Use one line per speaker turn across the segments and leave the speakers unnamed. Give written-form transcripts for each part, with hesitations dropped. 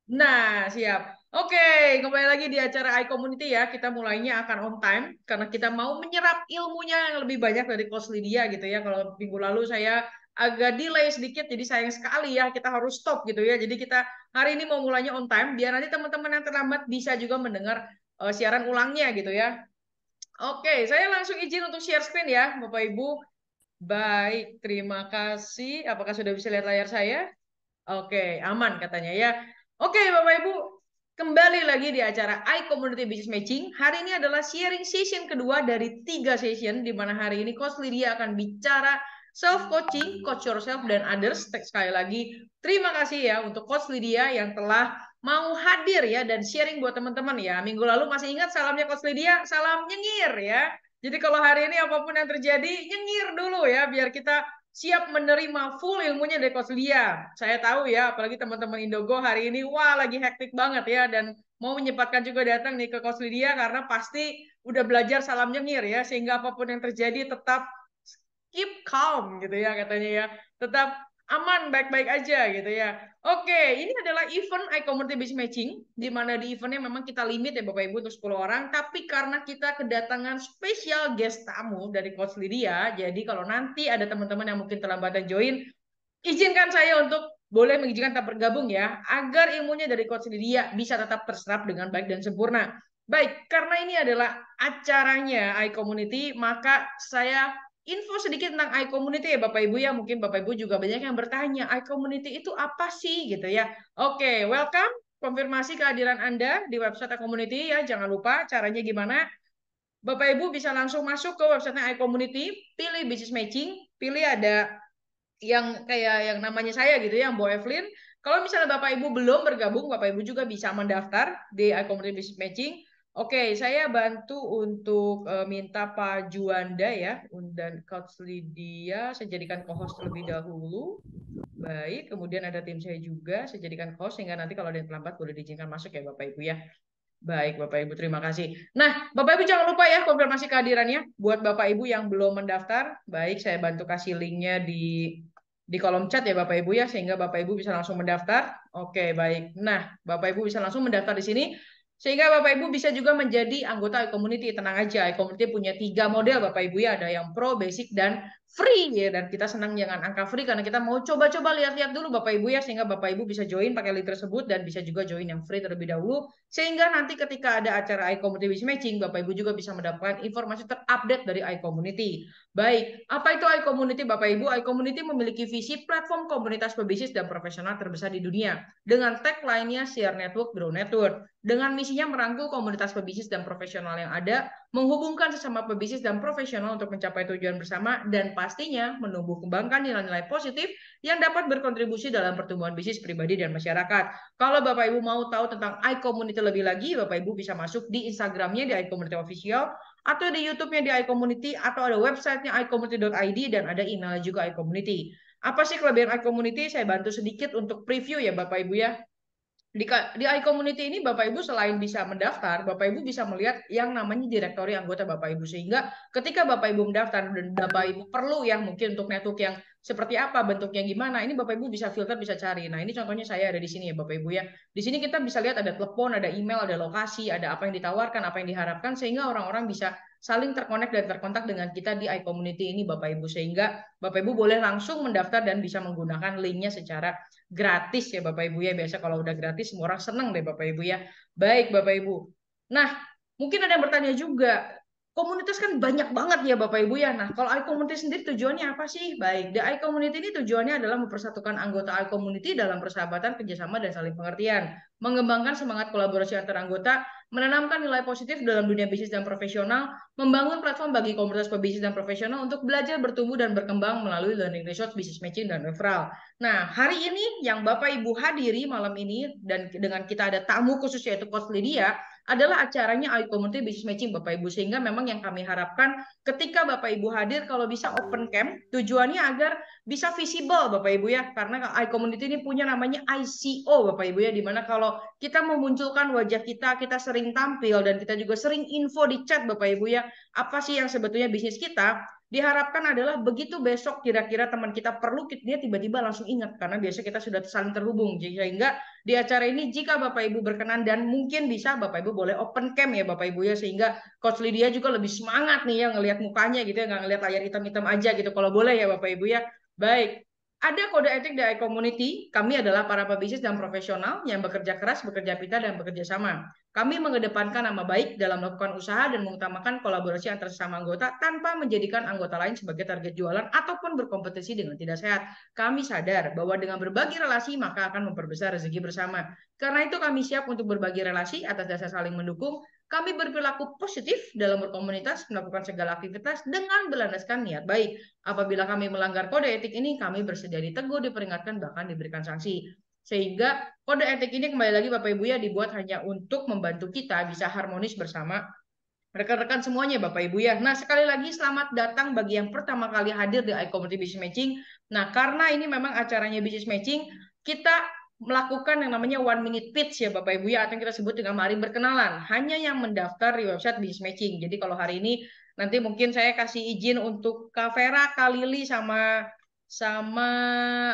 Nah, siap. Oke, kembali lagi di acara iCommunity ya. Kita mulainya akan on time karena kita mau menyerap ilmunya yang lebih banyak dari Coach Lydia gitu ya. Kalau minggu lalu saya agak delay sedikit, jadi sayang sekali ya kita harus stop gitu ya. Jadi kita hari ini mau mulainya on time biar nanti teman-teman yang terlambat bisa juga mendengar siaran ulangnya gitu ya. Oke, saya langsung izin untuk share screen ya, Bapak Ibu. Baik, terima kasih. Apakah sudah bisa lihat layar saya? Oke, aman katanya ya. Oke, Bapak Ibu, kembali lagi di acara iCommunity Business Matching. Hari ini adalah sharing session kedua dari 3 session, di mana hari ini Coach Lydia akan bicara self-coaching, coach yourself, dan others. Sekali lagi, terima kasih ya untuk Coach Lydia yang telah mau hadir ya dan sharing buat teman-teman ya. Minggu lalu masih ingat salamnya Coach Lydia? Salam nyengir ya. Jadi kalau hari ini apapun yang terjadi, nyengir dulu ya, biar kita siap menerima full ilmunya dari Coach Lia. Saya tahu ya, apalagi teman-teman Indogo hari ini, wah lagi hektik banget ya, dan mau menyempatkan juga datang nih ke Coach Lydia karena pasti udah belajar salam nyengir ya, sehingga apapun yang terjadi tetap keep calm gitu ya katanya ya, tetap aman baik-baik aja gitu ya. Oke, ini adalah event iCommunity Business Matching, di mana di eventnya memang kita limit ya Bapak Ibu untuk 10 orang, tapi karena kita kedatangan spesial guest tamu dari Coach Lydia, jadi kalau nanti ada teman-teman yang mungkin terlambat join, izinkan saya untuk boleh mengizinkan tetap bergabung ya, agar ilmunya dari Coach Lydia bisa tetap terserap dengan baik dan sempurna. Baik, karena ini adalah acaranya iCommunity, maka saya info sedikit tentang iCommunity ya Bapak Ibu ya. Mungkin Bapak Ibu juga banyak yang bertanya, iCommunity itu apa sih gitu ya. Oke, welcome. Konfirmasi kehadiran Anda di website iCommunity ya. Jangan lupa caranya gimana. Bapak Ibu bisa langsung masuk ke websitenya iCommunity, pilih Business Matching, pilih ada yang kayak yang namanya saya gitu ya, yang Bo Evelyn. Kalau misalnya Bapak Ibu belum bergabung, Bapak Ibu juga bisa mendaftar di iCommunity Business Matching. Oke, saya bantu untuk minta Pak Juanda ya, dan Coach Lydia, saya jadikan co-host terlebih dahulu. Baik, kemudian ada tim saya juga, saya jadikan host sehingga nanti kalau ada yang terlambat boleh diizinkan masuk ya Bapak Ibu ya. Baik, Bapak Ibu, terima kasih. Nah, Bapak Ibu jangan lupa ya konfirmasi kehadirannya. Buat Bapak Ibu yang belum mendaftar, baik saya bantu kasih linknya di kolom chat ya Bapak Ibu ya, sehingga Bapak Ibu bisa langsung mendaftar. Oke, baik. Nah, Bapak Ibu bisa langsung mendaftar di sini. Sehingga Bapak Ibu bisa juga menjadi anggota iCommunity. Tenang aja, iCommunity punya 3 model Bapak Ibu ya. Ada yang pro, basic, dan free ya. Dan kita senang jangan angka free karena kita mau coba-coba lihat-lihat dulu Bapak Ibu ya. Sehingga Bapak Ibu bisa join pakai link tersebut dan bisa juga join yang free terlebih dahulu. Sehingga nanti ketika ada acara iCommunity Business Matching, Bapak Ibu juga bisa mendapatkan informasi terupdate dari iCommunity. Baik, apa itu iCommunity Bapak Ibu? iCommunity memiliki visi platform komunitas pebisnis dan profesional terbesar di dunia. Dengan tagline-nya Share Network, Grow Network. Dengan misinya merangkul komunitas pebisnis dan profesional yang ada, menghubungkan sesama pebisnis dan profesional untuk mencapai tujuan bersama, dan pastinya menumbuh kembangkan nilai-nilai positif yang dapat berkontribusi dalam pertumbuhan bisnis pribadi dan masyarakat. Kalau Bapak Ibu mau tahu tentang iCommunity lebih lagi, Bapak Ibu bisa masuk di Instagramnya di iCommunity Official, atau di YouTube-nya di iCommunity, atau ada websitenya iCommunity.id, dan ada emailnya juga iCommunity. Apa sih kelebihan iCommunity? Saya bantu sedikit untuk preview ya Bapak Ibu ya. Di iCommunity ini Bapak Ibu selain bisa mendaftar, Bapak Ibu bisa melihat yang namanya direktori anggota Bapak Ibu. Sehingga ketika Bapak Ibu mendaftar dan Bapak Ibu perlu ya mungkin untuk network yang seperti apa, bentuknya gimana, ini Bapak Ibu bisa filter, bisa cari. Nah ini contohnya saya ada di sini ya Bapak Ibu ya. Di sini kita bisa lihat ada telepon, ada email, ada lokasi, ada apa yang ditawarkan, apa yang diharapkan, sehingga orang-orang bisa saling terkonek dan terkontak dengan kita di iCommunity ini Bapak Ibu. Sehingga Bapak Ibu boleh langsung mendaftar dan bisa menggunakan linknya secara gratis ya Bapak Ibu ya. Biasa kalau udah gratis semua orang seneng deh Bapak Ibu ya. Baik Bapak Ibu. Nah, mungkin ada yang bertanya juga, komunitas kan banyak banget ya Bapak Ibu ya. Nah, kalau iCommunity sendiri tujuannya apa sih? Baik, the iCommunity ini tujuannya adalah mempersatukan anggota iCommunity dalam persahabatan, kerjasama, dan saling pengertian. Mengembangkan semangat kolaborasi antar anggota, menanamkan nilai positif dalam dunia bisnis dan profesional, membangun platform bagi komunitas pebisnis dan profesional untuk belajar, bertumbuh, dan berkembang melalui learning resource, business matching, dan referral. Nah, hari ini yang Bapak Ibu hadiri malam ini, dan dengan kita ada tamu khusus yaitu Coach Lydia, adalah acaranya iCommunity Business Matching Bapak Ibu. Sehingga memang yang kami harapkan ketika Bapak Ibu hadir, kalau bisa open camp, tujuannya agar bisa visible Bapak Ibu ya. Karena iCommunity ini punya namanya ICO Bapak Ibu ya, dimana kalau kita memunculkan wajah kita sering tampil dan kita juga sering info di chat Bapak Ibu ya, apa sih yang sebetulnya bisnis kita, diharapkan adalah begitu besok kira-kira teman kita perlu, dia tiba-tiba langsung ingat karena biasa kita sudah saling terhubung. Sehingga di acara ini jika Bapak Ibu berkenan dan mungkin bisa Bapak Ibu boleh open cam ya Bapak Ibu ya, sehingga Coach Lydia juga lebih semangat nih ya ngelihat mukanya gitu ya, nggak ngelihat layar hitam-hitam aja gitu kalau boleh ya Bapak Ibu ya. Baik. Ada kode etik dari community. Kami adalah para pebisnis dan profesional yang bekerja keras, bekerja pintar, dan bekerja sama. Kami mengedepankan nama baik dalam melakukan usaha dan mengutamakan kolaborasi antar sesama anggota tanpa menjadikan anggota lain sebagai target jualan ataupun berkompetisi dengan tidak sehat. Kami sadar bahwa dengan berbagi relasi maka akan memperbesar rezeki bersama. Karena itu kami siap untuk berbagi relasi atas dasar saling mendukung. Kami berperilaku positif dalam berkomunitas, melakukan segala aktivitas dengan berlandaskan niat baik. Apabila kami melanggar kode etik ini, kami bersedia ditegur, diperingatkan, bahkan diberikan sanksi. Sehingga kode etik ini kembali lagi Bapak Ibu ya dibuat hanya untuk membantu kita bisa harmonis bersama rekan-rekan semuanya Bapak Ibu ya. Nah sekali lagi selamat datang bagi yang pertama kali hadir di iCommunity Business Matching. Nah karena ini memang acaranya Business Matching, kita melakukan yang namanya 1 minute pitch ya Bapak Ibu ya, atau yang kita sebut dengan mari berkenalan. Hanya yang mendaftar di website Business Matching. Jadi kalau hari ini nanti mungkin saya kasih izin untuk Kak Vera, Kak Lili, sama sama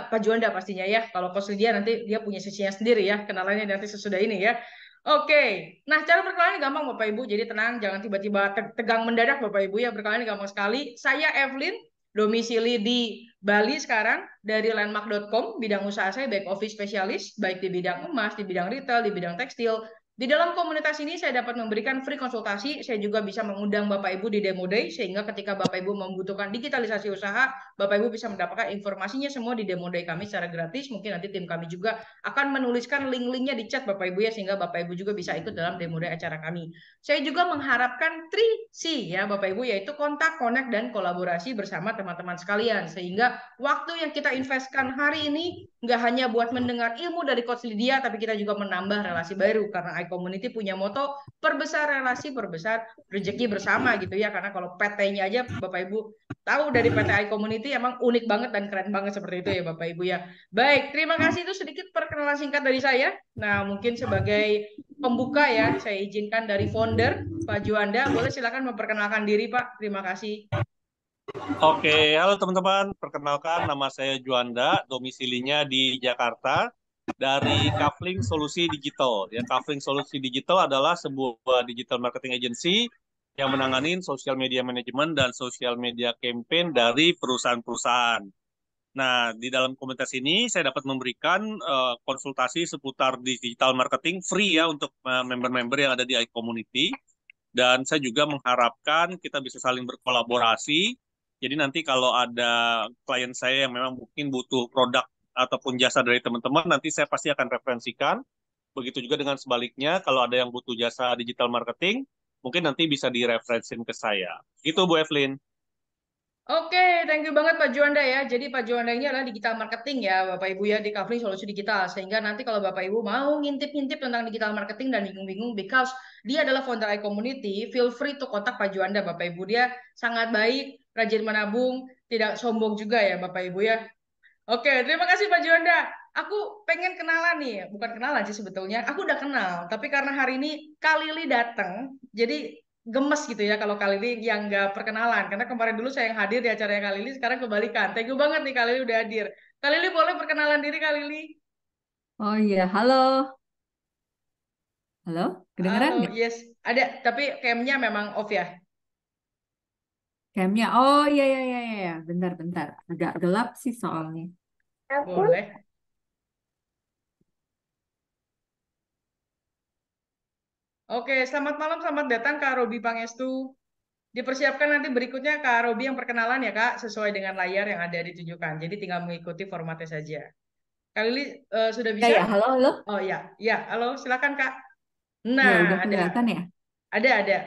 Pak Juanda pastinya ya. Kalau Coach Lydia nanti dia punya sesinya sendiri ya, kenalannya nanti sesudah ini ya. Oke, nah cara berkenalan gampang Bapak Ibu, jadi tenang, jangan tiba-tiba tegang mendadak Bapak Ibu ya, berkenalan gampang sekali. Saya Evelyn, domisili di Bali sekarang, dari landmark.com, bidang usaha saya back office spesialis, baik di bidang emas, di bidang retail, di bidang tekstil. Di dalam komunitas ini saya dapat memberikan free konsultasi, saya juga bisa mengundang Bapak Ibu di Demo Day, sehingga ketika Bapak Ibu membutuhkan digitalisasi usaha, Bapak Ibu bisa mendapatkan informasinya semua di Demo Day kami secara gratis. Mungkin nanti tim kami juga akan menuliskan link-linknya di chat Bapak Ibu ya, sehingga Bapak Ibu juga bisa ikut dalam Demo Day acara kami. Saya juga mengharapkan 3C ya Bapak Ibu, yaitu kontak, connect, dan kolaborasi bersama teman-teman sekalian. Sehingga waktu yang kita investkan hari ini nggak hanya buat mendengar ilmu dari Coach Lydia, tapi kita juga menambah relasi baru. Karena iCommunity punya moto, perbesar relasi, perbesar rezeki bersama gitu ya. Karena kalau PT-nya aja Bapak Ibu tahu dari PT iCommunity emang unik banget dan keren banget seperti itu ya Bapak Ibu ya. Baik, terima kasih, itu sedikit perkenalan singkat dari saya. Nah, mungkin sebagai pembuka ya, saya izinkan dari founder, Pak Juanda, boleh silakan memperkenalkan diri Pak. Terima kasih.
Oke, halo teman-teman. Perkenalkan, nama saya Juanda, domisilinya di Jakarta, dari Kafling Solusi Digital. Ya, Kafling Solusi Digital adalah sebuah digital marketing agency yang menangani social media management dan social media campaign dari perusahaan-perusahaan. Nah, di dalam komunitas ini saya dapat memberikan konsultasi seputar digital marketing free ya untuk member-member yang ada di iCommunity. Dan saya juga mengharapkan kita bisa saling berkolaborasi. Jadi nanti kalau ada klien saya yang memang mungkin butuh produk ataupun jasa dari teman-teman, nanti saya pasti akan referensikan. Begitu juga dengan sebaliknya, kalau ada yang butuh jasa digital marketing, mungkin nanti bisa direferensin ke saya. Gitu Bu Evelyn.
Oke, thank you banget Pak Juanda ya. Jadi Pak Juanda ini adalah digital marketing ya, Bapak Ibu ya, di Kavli Solusi Digital. Sehingga nanti kalau Bapak Ibu mau ngintip-ngintip tentang digital marketing dan bingung-bingung, because dia adalah founder iCommunity, feel free to kontak Pak Juanda, Bapak Ibu. Dia sangat baik, rajin menabung, tidak sombong juga ya, Bapak Ibu ya. Oke, terima kasih Pak Juanda. Aku pengen kenalan nih, bukan kenalan sih sebetulnya. Aku udah kenal, tapi karena hari ini Kak Lili datang, jadi gemes gitu ya kalau Kak Lili yang nggak perkenalan. Karena kemarin dulu saya yang hadir di acaranya Kak Lili, sekarang kebalikan. Thank you banget nih Kak Lili udah hadir. Kak Lili boleh perkenalan diri Kak Lili?
Oh iya, halo. Halo, kedengeran
Halo,
nggak?
yes. Ada, tapi camnya memang off ya.
Camnya, oh iya, iya, iya, iya, iya. Bentar, bentar. Agak gelap sih soalnya.
Boleh. Oke, selamat malam, selamat datang Kak Robi Pangestu. Dipersiapkan nanti berikutnya Kak Robi yang perkenalan ya Kak, sesuai dengan layar yang ada ditujukan. Jadi tinggal mengikuti formatnya saja. Kak Lili sudah
Ya,
bisa?
ya, halo, halo.
Oh ya, ya, halo, silakan Kak.
Ya,
Nah,
udah
ada,
kelihatan ya?
ada.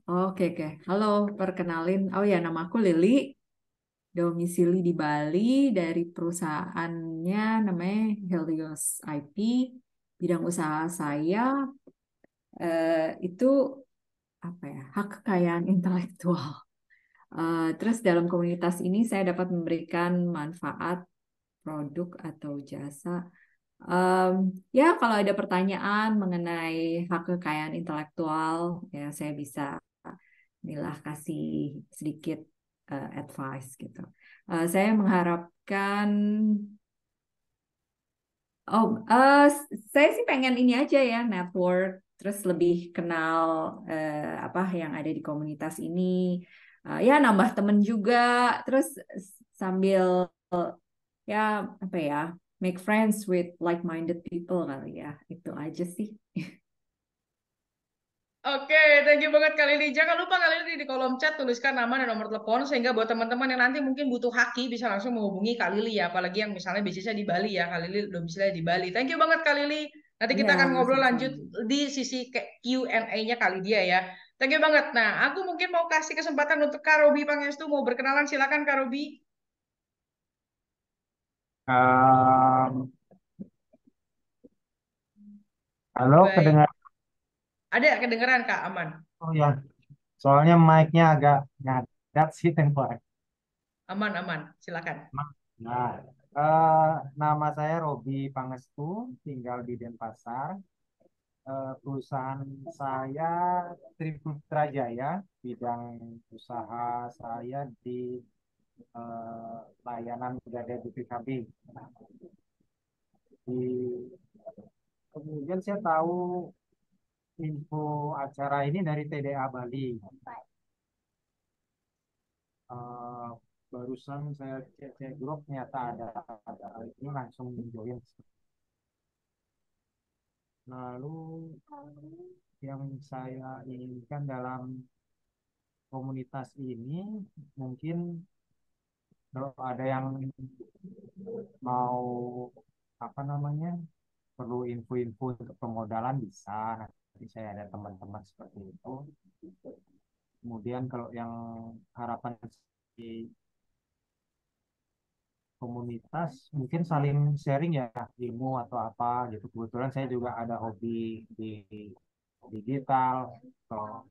Oke, oke. Halo, perkenalin. Oh ya, nama aku Lili. Domisili di Bali dari perusahaannya namanya Helios IP. Bidang usaha saya itu apa ya? Hak kekayaan intelektual. Terus dalam komunitas ini saya dapat memberikan manfaat produk atau jasa. Ya, kalau ada pertanyaan mengenai hak kekayaan intelektual, ya saya bisa inilah kasih sedikit advice gitu. Saya mengharapkan, saya sih pengen ini aja ya, network, terus lebih kenal apa yang ada di komunitas ini, ya nambah temen juga, terus sambil ya apa ya, make friends with like-minded people kali ya, itu aja sih.
Oke, thank you banget Kak Lili. Jangan lupa Kak Lili di kolom chat tuliskan nama dan nomor telepon sehingga buat teman-teman yang nanti mungkin butuh haki bisa langsung menghubungi Kak Lili ya. Apalagi yang misalnya bisnisnya di Bali ya. Kak Lili domisilinya di Bali. Thank you banget Kak Lili. Nanti
Iya,
kita akan ngobrol lanjut
sama-sama.
di sisi Q&A-nya kali dia ya. Thank you banget. Nah, aku mungkin mau kasih kesempatan untuk Kak Robi Pangestu mau berkenalan. Silakan Kak Robi.
Um, halo,
Baik.
kedengar?
Ada kedengeran Kak? Aman.
Oh ya, soalnya mic-nya agak ngadat sih temponya.
Aman, aman. Silakan.
Nah, nama saya Robi Pangestu, tinggal di Denpasar. Perusahaan saya Triputra Jaya, bidang usaha saya di layanan gada BPKB. Kemudian saya tahu info acara ini dari TDA Bali. Eh, Barusan saya cek grup ternyata ada ini langsung join. Lalu yang saya inginkan dalam komunitas ini mungkin kalau ada yang mau apa namanya perlu info-info untuk pemodalan bisa, nanti saya ada teman-teman seperti itu. Kemudian kalau yang harapan di komunitas mungkin saling sharing ya ilmu atau apa gitu. Kebetulan saya juga ada hobi di digital atau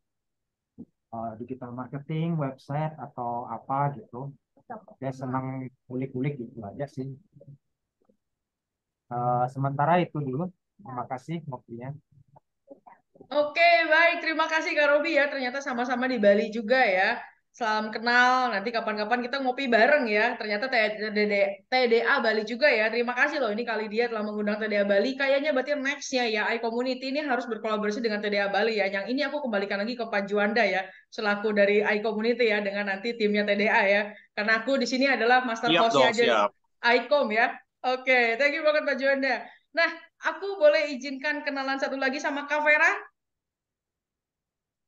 digital marketing, website atau apa gitu. Saya senang kulik-kulik gitu aja sih. Sementara itu dulu. Terima kasih waktunya.
Oke, baik. Terima kasih Kak Robi ya. Ternyata sama-sama di Bali juga ya. Salam kenal. Nanti kapan-kapan kita ngopi bareng ya. Ternyata TDA Bali juga ya. Terima kasih loh ini kali dia telah mengundang TDA Bali. Kayaknya berarti nextnya ya iCommunity ini harus berkolaborasi dengan TDA Bali ya. Yang ini aku kembalikan lagi ke Pak Juanda ya. Selaku dari iCommunity ya. Dengan nanti timnya TDA ya. Karena aku di sini adalah master
Siap
hostnya
dong,
aja
siap.
iCom ya. Oke, thank you banget Pak Juanda. Nah, aku boleh izinkan kenalan satu lagi sama Kak Vera.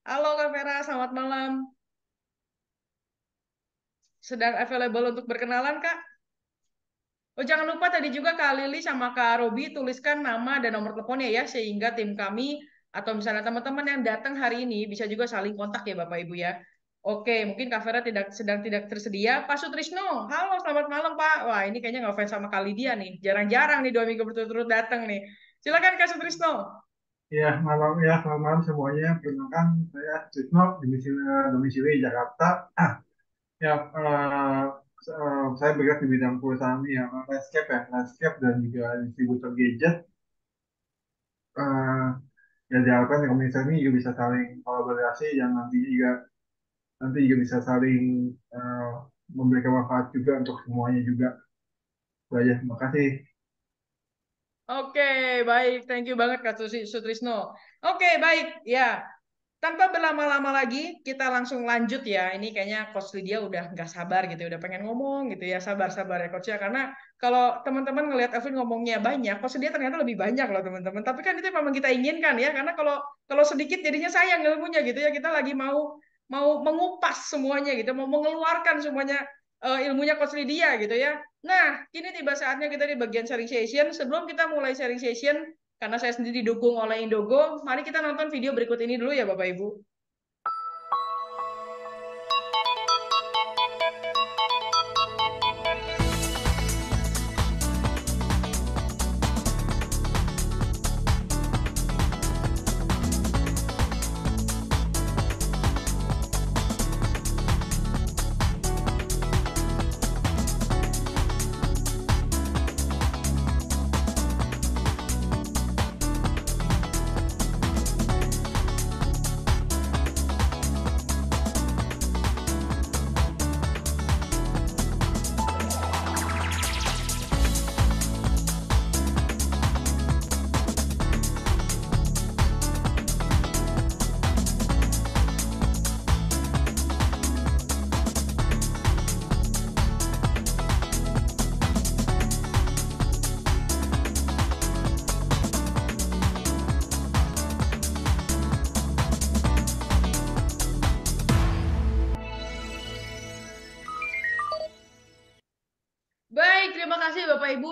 Halo Kak Vera, selamat malam. Sedang available untuk berkenalan, Kak? Oh, jangan lupa tadi juga Kak Lili sama Kak Robi tuliskan nama dan nomor teleponnya ya, sehingga tim kami atau misalnya teman-teman yang datang hari ini bisa juga saling kontak ya Bapak Ibu ya. Oke, mungkin Kak Vera sedang tidak tersedia. Pak Sutrisno, halo selamat malam Pak. Wah ini kayaknya nggak fans sama Kak Lydia nih. Jarang-jarang nih 2 minggu berturut-turut datang nih. Silakan Kak Sutrisno.
Ya, malam ya, selamat malam semuanya. Perkenalkan, saya Trisno, domisili Jakarta. Ya, saya bergerak di bidang perusahaan ya, landscape dan juga distributor gadget. Eh, Ya, diharapkan komunitas ini juga bisa saling kolaborasi dan nanti juga bisa saling eh, memberikan manfaat juga untuk semuanya juga. Itu aja, terima kasih.
Oke, baik. Thank you banget Kak Sutrisno. Oke, baik. Ya, tanpa berlama-lama lagi, kita langsung lanjut ya. Ini kayaknya Coach Lydia udah nggak sabar gitu, udah pengen ngomong gitu ya. Sabar-sabar ya Coach ya. Karena kalau teman-teman ngelihat Evelyn ngomongnya banyak, Coach Lydia ternyata lebih banyak loh teman-teman. Tapi kan itu memang kita inginkan ya. Karena kalau kalau sedikit jadinya sayang ilmunya gitu ya. Kita lagi mau mau mengupas semuanya gitu, mau mengeluarkan semuanya ilmunya Coach Lydia gitu ya. Nah, kini tiba saatnya kita di bagian sharing session. Sebelum kita mulai sharing session, karena saya sendiri didukung oleh Indogo, mari kita nonton video berikut ini dulu ya Bapak Ibu.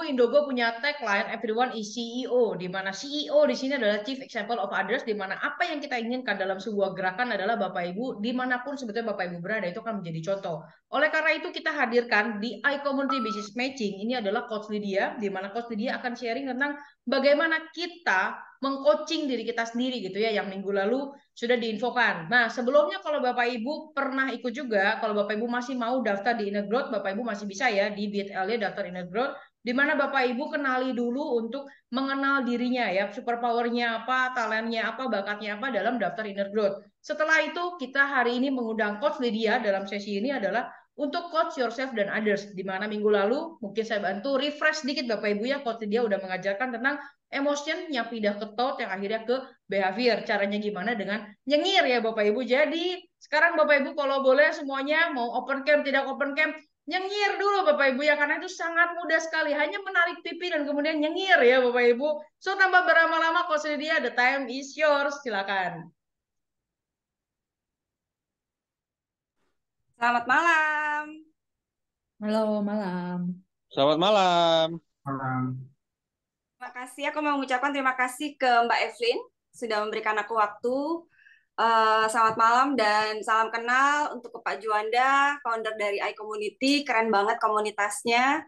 Indogo punya tagline everyone is CEO, di mana CEO di sini adalah Chief Example of Others, di mana apa yang kita inginkan dalam sebuah gerakan adalah Bapak Ibu dimanapun sebetulnya Bapak Ibu berada itu akan menjadi contoh. Oleh karena itu kita hadirkan di iCommunity Business Matching ini adalah Coach Lydia, di mana Coach Lydia akan sharing tentang bagaimana kita mengcoaching diri kita sendiri gitu ya, yang minggu lalu sudah diinfokan. Nah, sebelumnya kalau Bapak Ibu pernah ikut juga, kalau Bapak Ibu masih mau daftar di Inner Growth, Bapak Ibu masih bisa ya di BitLY daftar Inner Growth, di mana Bapak Ibu kenali dulu untuk mengenal dirinya ya, superpowernya apa, talentnya apa, bakatnya apa dalam daftar Inner Growth. Setelah itu kita hari ini mengundang Coach Lydia dalam sesi ini adalah untuk coach yourself dan others, di mana minggu lalu mungkin saya bantu refresh sedikit Bapak Ibu ya, Coach Lydia udah mengajarkan tentang emotion yang pindah ke thought yang akhirnya ke behavior, caranya gimana dengan nyengir ya Bapak Ibu. Jadi sekarang Bapak Ibu kalau boleh semuanya mau open cam tidak open cam, nyengir dulu Bapak Ibu ya, karena itu sangat mudah sekali, hanya menarik pipi dan kemudian nyengir ya Bapak Ibu. So tanpa berlama-lama, Coach Lydia, the time is yours, silakan.
Selamat malam.
Halo, malam.
Selamat malam.
Terima kasih. Aku mau mengucapkan terima kasih ke Mbak Evelyn sudah memberikan aku waktu. Selamat malam dan salam kenal untuk ke Pak Juanda, founder dari iCommunity. Keren banget komunitasnya.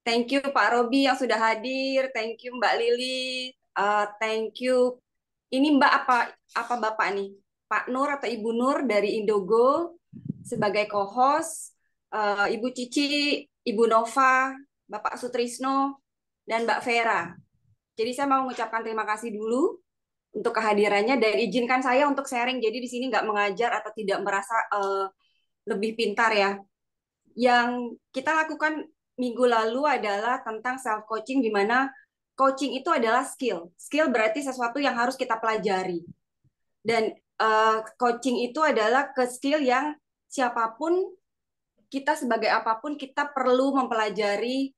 Thank you Pak Robi yang sudah hadir. Thank you Mbak Lili. Thank you. Ini Mbak apa Bapak nih? Pak Nur atau Ibu Nur dari Indogo sebagai co-host. Ibu Cici, Ibu Nova, Bapak Sutrisno, dan Mbak Vera. Jadi saya mau mengucapkan terima kasih dulu untuk kehadirannya dan izinkan saya untuk sharing. Jadi di sini nggak mengajar atau tidak merasa lebih pintar ya. Yang kita lakukan minggu lalu adalah tentang self coaching, di mana coaching itu adalah skill. Skill berarti sesuatu yang harus kita pelajari. Dan coaching itu adalah ke skill yang siapapun kita sebagai apapun kita perlu mempelajari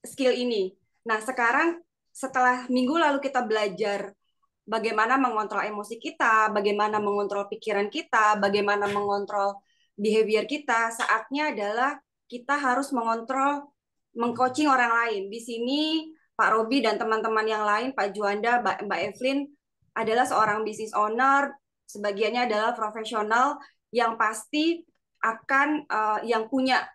skill ini. Nah, sekarang setelah minggu lalu kita belajar bagaimana mengontrol emosi kita, bagaimana mengontrol pikiran kita, bagaimana mengontrol behavior kita, saatnya adalah kita harus mengontrol, mengcoaching orang lain. Di sini Pak Robi dan teman-teman yang lain, Pak Juanda, Mbak Evelyn, adalah seorang business owner, sebagiannya adalah profesional yang pasti akan yang punya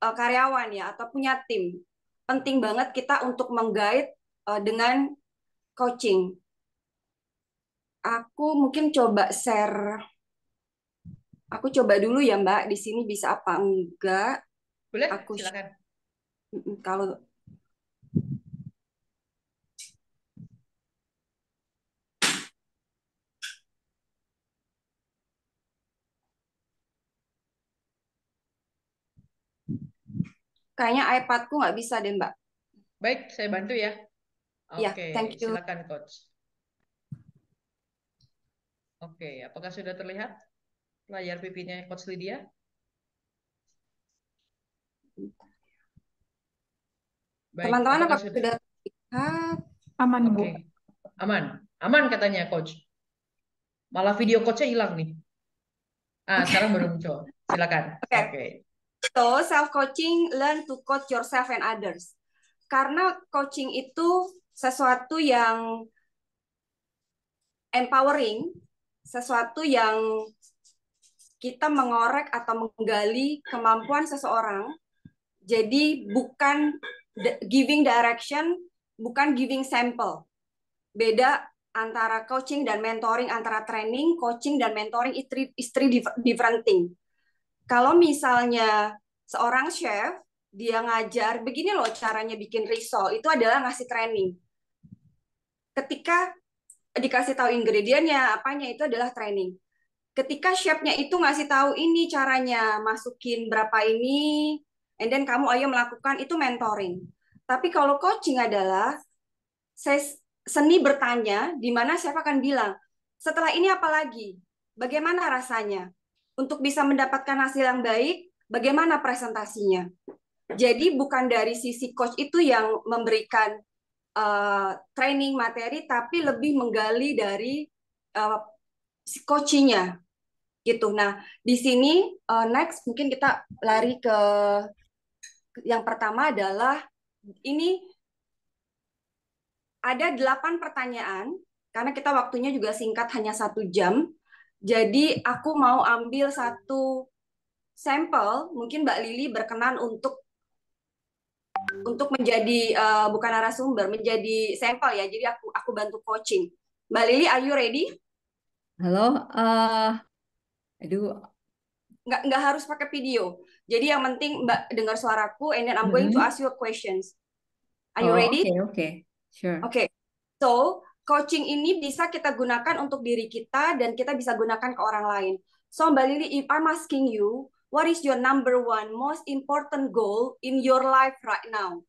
karyawan ya atau punya tim. Penting banget kita untuk meng-guide dengan coaching. Aku mungkin coba share. Aku coba dulu ya Mbak, di sini bisa apa enggak?
Boleh,
aku
silakan.
Kalau kayaknya iPadku nggak bisa deh, Mbak.
Baik, saya bantu ya.
Ya,
Oke,
thank you.
silakan Coach. Oke, apakah sudah terlihat layar pipinya Coach Lydia? Baik,
Teman-teman
apakah
apakah sudah terlihat?
Aman, Bu.
Oke, aman. Aman katanya Coach. Malah video Coach-nya hilang nih. Sekarang baru muncul. Silakan. Oke.
So, self-coaching, learn to coach yourself and others. Karena coaching itu sesuatu yang empowering, sesuatu yang kita mengorek atau menggali kemampuan seseorang. Jadi bukan giving direction, bukan giving sample. Beda antara coaching dan mentoring, antara training, coaching, dan mentoring is three different thing. Kalau misalnya seorang chef, dia ngajar, begini loh caranya bikin risol, itu adalah ngasih training. Ketika dikasih tahu ingredientnya, apanya, itu adalah training. Ketika chefnya itu ngasih tahu ini caranya, masukin berapa ini, and then kamu ayo melakukan, itu mentoring. Tapi kalau coaching adalah seni bertanya, di mana chef akan bilang, setelah ini apa lagi? Bagaimana rasanya? Untuk bisa mendapatkan hasil yang baik, bagaimana presentasinya? Jadi bukan dari sisi coach itu yang memberikan training materi, tapi lebih menggali dari coachingnya, gitu. Nah, di sini next mungkin kita lari ke Yang pertama adalah ini ada 8 pertanyaan, karena kita waktunya juga singkat, hanya 1 jam. Jadi aku mau ambil satu sampel, mungkin Mbak Lili berkenan untuk menjadi bukan narasumber, menjadi sampel ya. Jadi aku bantu coaching. Mbak Lili, are you ready?
Halo, aduh.
Nggak harus pakai video. Jadi yang penting Mbak dengar suaraku, and then I'm going to ask you questions. Are you
Oh,
ready?
oke, sure.
Oke. So, coaching ini bisa kita gunakan untuk diri kita dan kita bisa gunakan ke orang lain. So, Mbak Lili, if I'm asking you, what is your number one most important goal in your life right now?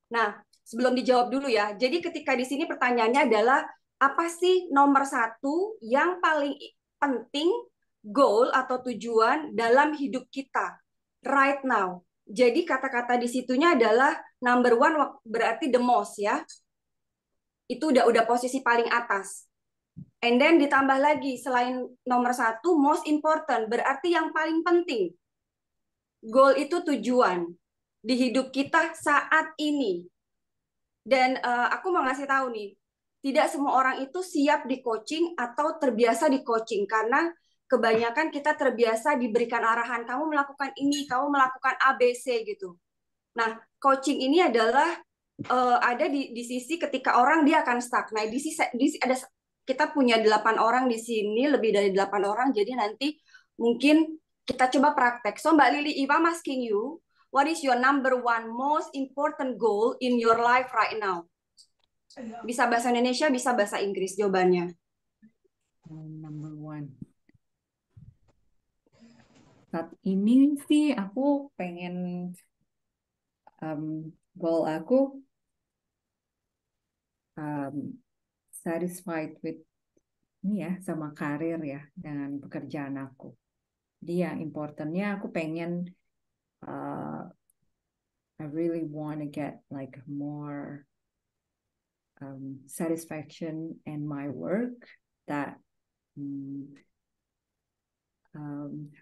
Nah, sebelum dijawab dulu ya. Jadi ketika di sini pertanyaannya adalah, apa sih nomor 1 yang paling penting goal atau tujuan dalam hidup kita right now? Jadi kata-kata di situnya adalah number 1 berarti the most ya. Itu udah posisi paling atas. And then ditambah lagi selain nomor 1 most important berarti yang paling penting. Goal itu tujuan di hidup kita saat ini. Dan aku mau ngasih tahu nih, tidak semua orang itu siap di coaching atau terbiasa di coaching, karena kebanyakan kita terbiasa diberikan arahan, kamu melakukan ini, kamu melakukan A, B, C gitu. Nah, coaching ini adalah ada di sisi ketika orang dia akan stuck. Nah, di sisi ada kita punya 8 orang di sini, lebih dari 8 orang, jadi nanti mungkin kita coba praktek. So, Mbak Lili, if I'm asking you, what is your number 1 most important goal in your life right now? Bisa bahasa Indonesia, bisa bahasa Inggris jawabannya.
Number 1. Saat ini sih aku pengen goal aku satisfied with ini ya, sama karir ya, dengan pekerjaan aku. Jadi yang importantnya aku pengen I really want to get like more satisfaction in my work that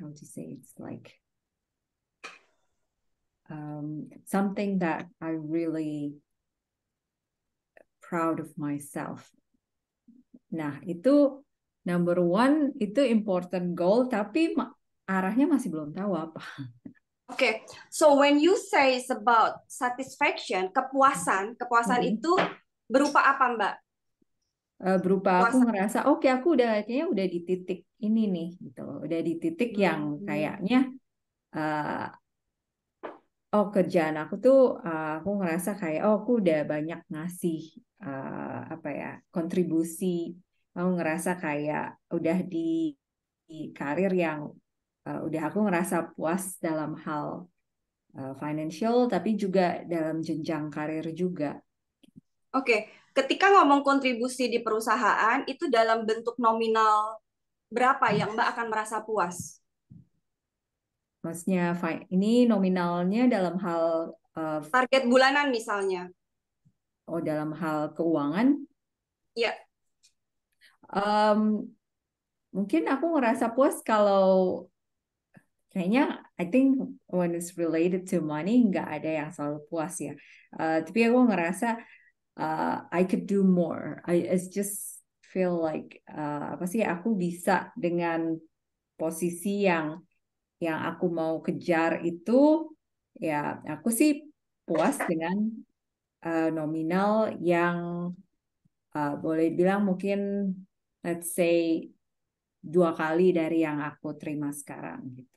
how to say, it's like something that I really proud of myself. Nah, itu number 1, itu important goal, tapi arahnya masih belum tahu apa.
Oke, so when you say about satisfaction, kepuasan itu berupa apa, Mbak?
Berupa aku ngerasa oke, aku kayaknya udah di titik ini nih gitu, udah di titik yang kayaknya kerjaan aku tuh aku ngerasa kayak aku udah banyak ngasih kontribusi. Aku ngerasa kayak udah di karir yang udah aku ngerasa puas dalam hal financial, tapi juga dalam jenjang karir juga.
Oke, ketika ngomong kontribusi di perusahaan, itu dalam bentuk nominal berapa yang Mbak akan merasa puas?
Maksudnya, ini nominalnya dalam hal
target bulanan misalnya.
Oh, dalam hal keuangan?
Iya.
Mungkin aku ngerasa puas kalau kayaknya, I think when it's related to money, nggak ada yang selalu puas ya. Tapi aku ngerasa I could do more. I just feel like aku bisa dengan posisi yang aku mau kejar itu, ya aku sih puas dengan nominal yang boleh bilang mungkin let's say 2 kali dari yang aku terima sekarang gitu.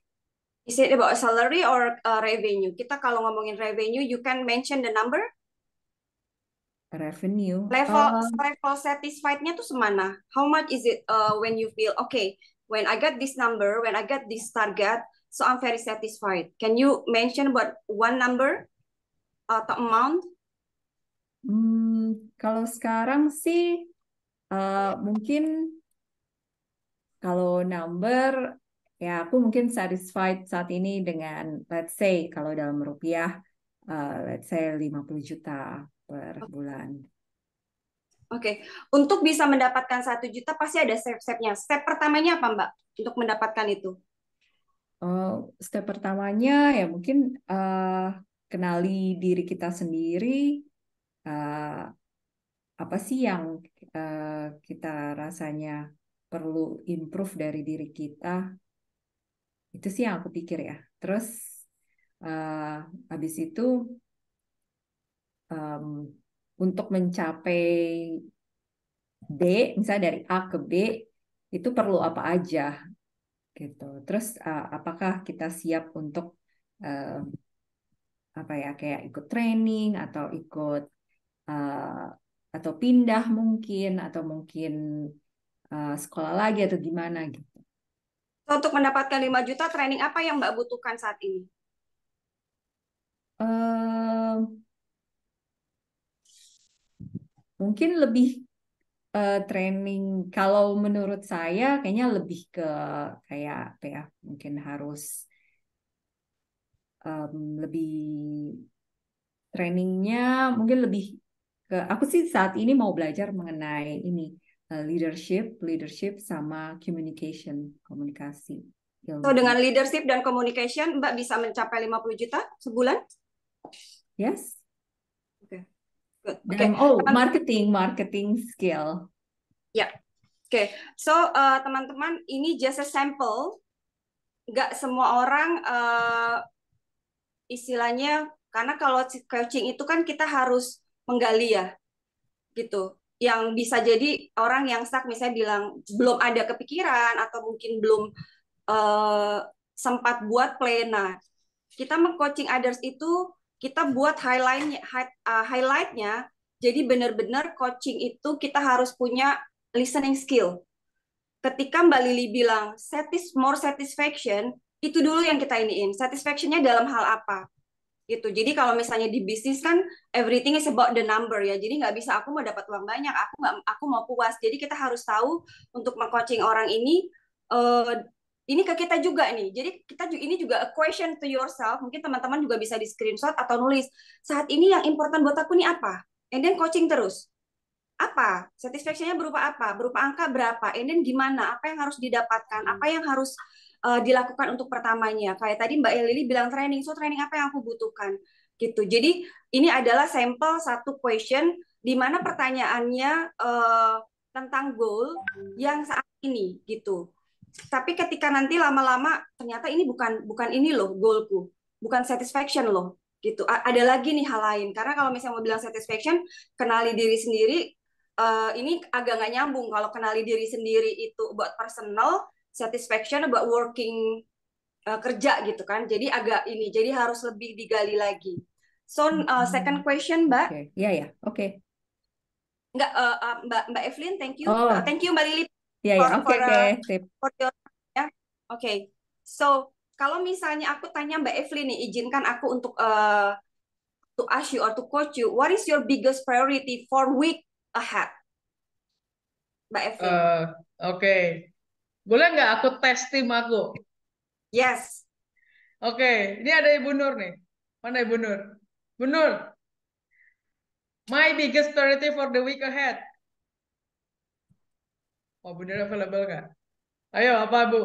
Is it about salary or revenue? Kita kalau ngomongin revenue, you can mention the number.
Revenue.
Level satisfied-nya tuh semana? How much is it when you feel okay? When I get this number, when I get this target, so I'm very satisfied. Can you mention about one number atau amount?
Kalau sekarang sih mungkin kalau number ya aku mungkin satisfied saat ini dengan let's say kalau dalam rupiah let's say 50 juta per bulan.
Oke, untuk bisa mendapatkan 1 juta pasti ada step-stepnya. Step pertamanya apa, Mbak, untuk mendapatkan itu?
Step pertamanya ya mungkin kenali diri kita sendiri, apa sih yang kita rasanya perlu improve dari diri kita. Itu sih yang aku pikir ya. Terus habis itu untuk mencapai B, misalnya dari A ke B, itu perlu apa aja gitu. Terus apakah kita siap untuk apa ya, kayak ikut training atau ikut atau pindah mungkin, atau mungkin sekolah lagi atau gimana gitu.
So, untuk mendapatkan 5 juta, training apa yang Mbak butuhkan saat ini?
Mungkin lebih training, kalau menurut saya kayaknya lebih ke kayak apa ya, mungkin harus lebih trainingnya mungkin lebih ke, aku sih saat ini mau belajar mengenai ini leadership sama communication, komunikasi,
So,
ilmu.
dengan leadership dan communication, Mbak bisa mencapai 50 juta sebulan?
Yes.
Oke. Good.
Dan marketing skill.
Ya. Oke. So, teman-teman, ini just a sample. Nggak semua orang istilahnya, karena kalau coaching itu kan kita harus menggali ya, gitu. Yang bisa jadi orang yang stuck misalnya bilang belum ada kepikiran atau mungkin belum sempat buat plan. Nah, kita meng-coaching others itu kita buat highlightnya. Jadi benar-benar coaching itu kita harus punya listening skill. Ketika Mbak Lili bilang more satisfaction, itu dulu yang kita iniin. Satisfactionnya dalam hal apa? Gitu. Jadi kalau misalnya di bisnis kan everything is about the number ya. Jadi nggak bisa aku mau dapat uang banyak, aku mau puas. Jadi kita harus tahu untuk meng-coaching orang ini ke kita juga nih. Jadi ini juga a question to yourself. Mungkin teman-teman juga bisa di screenshot atau nulis. Saat ini yang important buat aku nih apa? And then coaching terus. Apa? Satisfaction-nya berupa apa? Berupa angka berapa? And then gimana? Apa yang harus didapatkan? Apa yang harus dilakukan untuk pertamanya? Kayak tadi Mbak Lili bilang training. So training apa yang aku butuhkan? Gitu. Jadi ini adalah sampel satu question di mana pertanyaannya tentang goal yang saat ini gitu. Tapi ketika nanti lama-lama ternyata ini bukan ini loh goalku, bukan satisfaction loh gitu. Ada lagi nih hal lain. Karena kalau misalnya mau bilang satisfaction, kenali diri sendiri, ini agak nggak nyambung. Kalau kenali diri sendiri itu buat personal, satisfaction buat working kerja gitu kan. Jadi agak ini, jadi harus lebih digali lagi. So second question, Mbak.
Oke, ya, oke.
Enggak, Mbak Evelyn, thank you.
Oh,
Thank you Mbak Lili
ya, oke, sip.
for your ya. Oke. So, kalau misalnya aku tanya Mbak Evelyn nih, izinkan aku untuk to ask you or to coach you, what is your biggest priority for week ahead? Mbak Evelyn.
Oke. Boleh nggak aku tes tim aku?
Yes.
Oke, ini ada Ibu Nur nih. Mana Ibu Nur? Bu Nur, my biggest priority for the week ahead. Oh, Bu Nur available nggak? Ayo, apa Bu?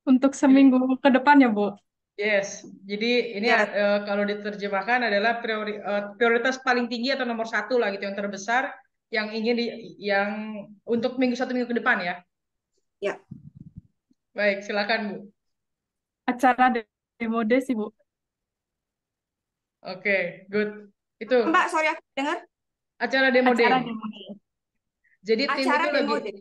Untuk seminggu ke depan ya, Bu?
Yes, jadi ini
Yes.
kalau diterjemahkan adalah prioritas paling tinggi atau nomor satu lah gitu, yang terbesar, yang ingin yang untuk satu minggu ke depan ya.
Ya.
Baik, silakan Bu.
Acara demo day sih, Bu.
Oke, good. Itu
Mbak, sorry aku dengar.
acara demo day.
Acara demo day.
Jadi tim
Acara
itu
demo
lagi,
day.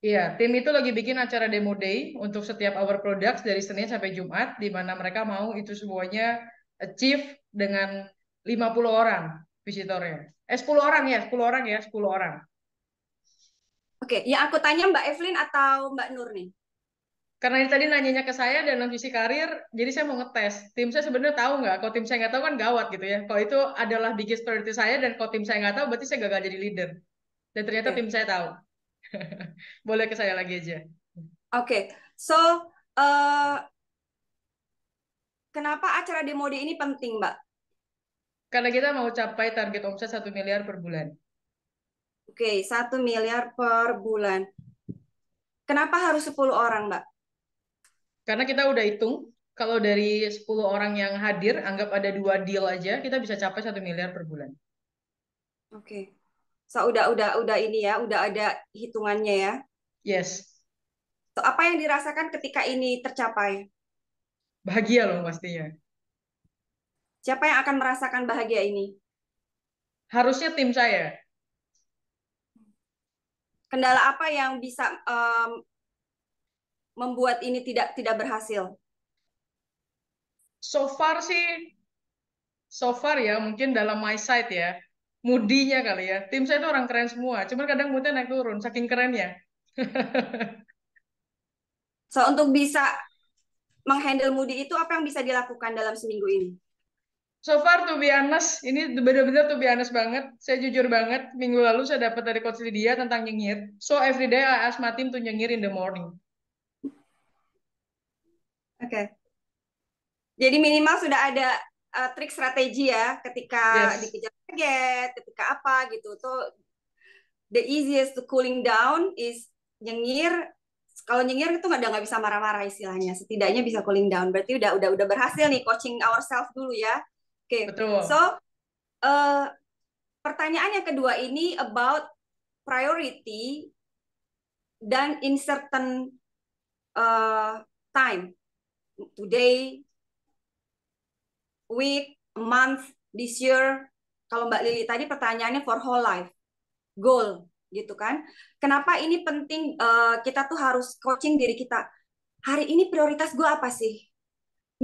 iya, tim itu lagi bikin acara demo day untuk setiap our products dari Senin sampai Jumat, di mana mereka mau itu semuanya achieve dengan 50 orang visitornya. 10 orang ya, 10 orang ya, 10 orang.
Oke, yang aku tanya Mbak Evelyn atau Mbak Nur nih?
Karena ini tadi nanyanya ke saya dalam visi karir, jadi saya mau ngetes. Tim saya sebenarnya tahu nggak? Kalau tim saya nggak tahu kan gawat gitu ya. Kalau itu adalah biggest priority saya, dan kalau tim saya nggak tahu, berarti saya gagal jadi leader. Dan ternyata
Oke.
tim saya tahu. Boleh ke saya lagi aja.
Oke, so kenapa acara demo day ini penting, Mbak?
Karena kita mau capai target omset 1 miliar per bulan.
Oke, 1 miliar per bulan. Kenapa harus 10 orang, Mbak?
Karena kita udah hitung, kalau dari 10 orang yang hadir, anggap ada 2 deal aja, kita bisa capai 1 miliar per bulan.
Oke. So udah ini ya, udah ada hitungannya ya.
Yes,
So, apa yang dirasakan ketika ini tercapai?
bahagia loh pastinya.
Siapa yang akan merasakan bahagia ini?
Harusnya tim saya.
Kendala apa yang bisa membuat ini tidak berhasil?
So far sih, so far ya, mungkin dalam my side ya, moodinya kali ya. Tim saya itu orang keren semua, cuman kadang moodnya naik turun, saking kerennya.
So untuk bisa menghandle moody itu apa yang bisa dilakukan dalam seminggu ini?
So far, to be honest, ini benar-benar to be honest banget. Saya jujur banget, minggu lalu saya dapat dari Coach Lydia tentang nyengir. So every day I ask my team to nyengir in the morning.
Oke. Jadi minimal sudah ada trik strategi ya ketika
Yes,
dikejar target, ketika apa gitu. Tuh the easiest to cooling down is nyengir. Kalau nyengir itu nggak bisa marah-marah istilahnya. Setidaknya bisa cooling down. Berarti udah berhasil nih coaching ourselves dulu ya. Oke. So
betul.
pertanyaan yang kedua ini about priority dan in certain time. Today, week, month, this year. Kalau Mbak Lili tadi pertanyaannya for whole life, goal gitu kan. Kenapa ini penting kita tuh harus coaching diri kita. Hari ini prioritas gue apa sih?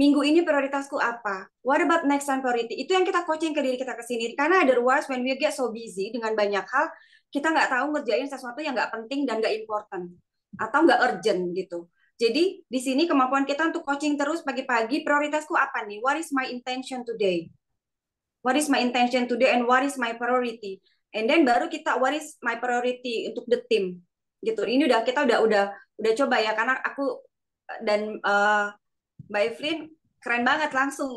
Minggu ini prioritasku apa? What about next time priority? Itu yang kita coaching ke diri kita ke sini. Karena otherwise when we get so busy dengan banyak hal, kita nggak tahu ngerjain sesuatu yang nggak penting dan nggak important. Atau nggak urgent gitu. Jadi di sini kemampuan kita untuk coaching terus pagi-pagi, prioritasku apa nih? What is my intention today? What is my intention today and what is my priority? And then baru kita what is my priority untuk the team gitu. Ini kita udah coba ya karena aku dan Mbak Evelyn keren banget langsung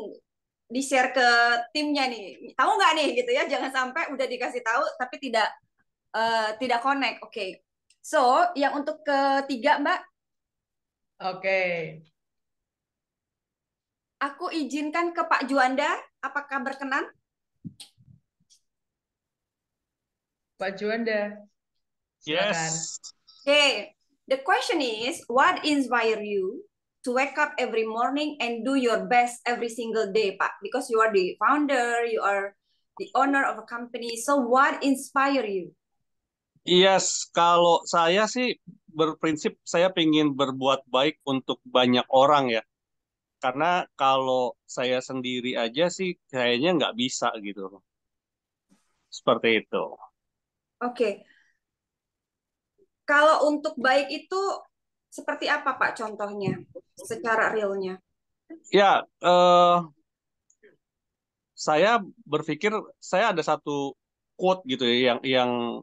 di-share ke timnya nih. Tahu nggak nih gitu ya? Jangan sampai udah dikasih tahu tapi tidak connect. Oke. Okay. So, yang untuk ketiga, Mbak,
Oke.
aku izinkan ke Pak Juanda, apakah berkenan?
Pak Juanda, silakan.
Yes.
Okay. The question is, what inspire you to wake up every morning and do your best every single day, Pak? Because you are the founder, you are the owner of a company. So what inspire you?
Yes, kalau saya sih berprinsip saya ingin berbuat baik untuk banyak orang ya. Karena kalau saya sendiri aja sih kayaknya nggak bisa gitu. Seperti itu.
Oke. Kalau untuk baik itu seperti apa, Pak, contohnya? Secara realnya.
Ya, saya berpikir saya ada satu quote gitu ya yang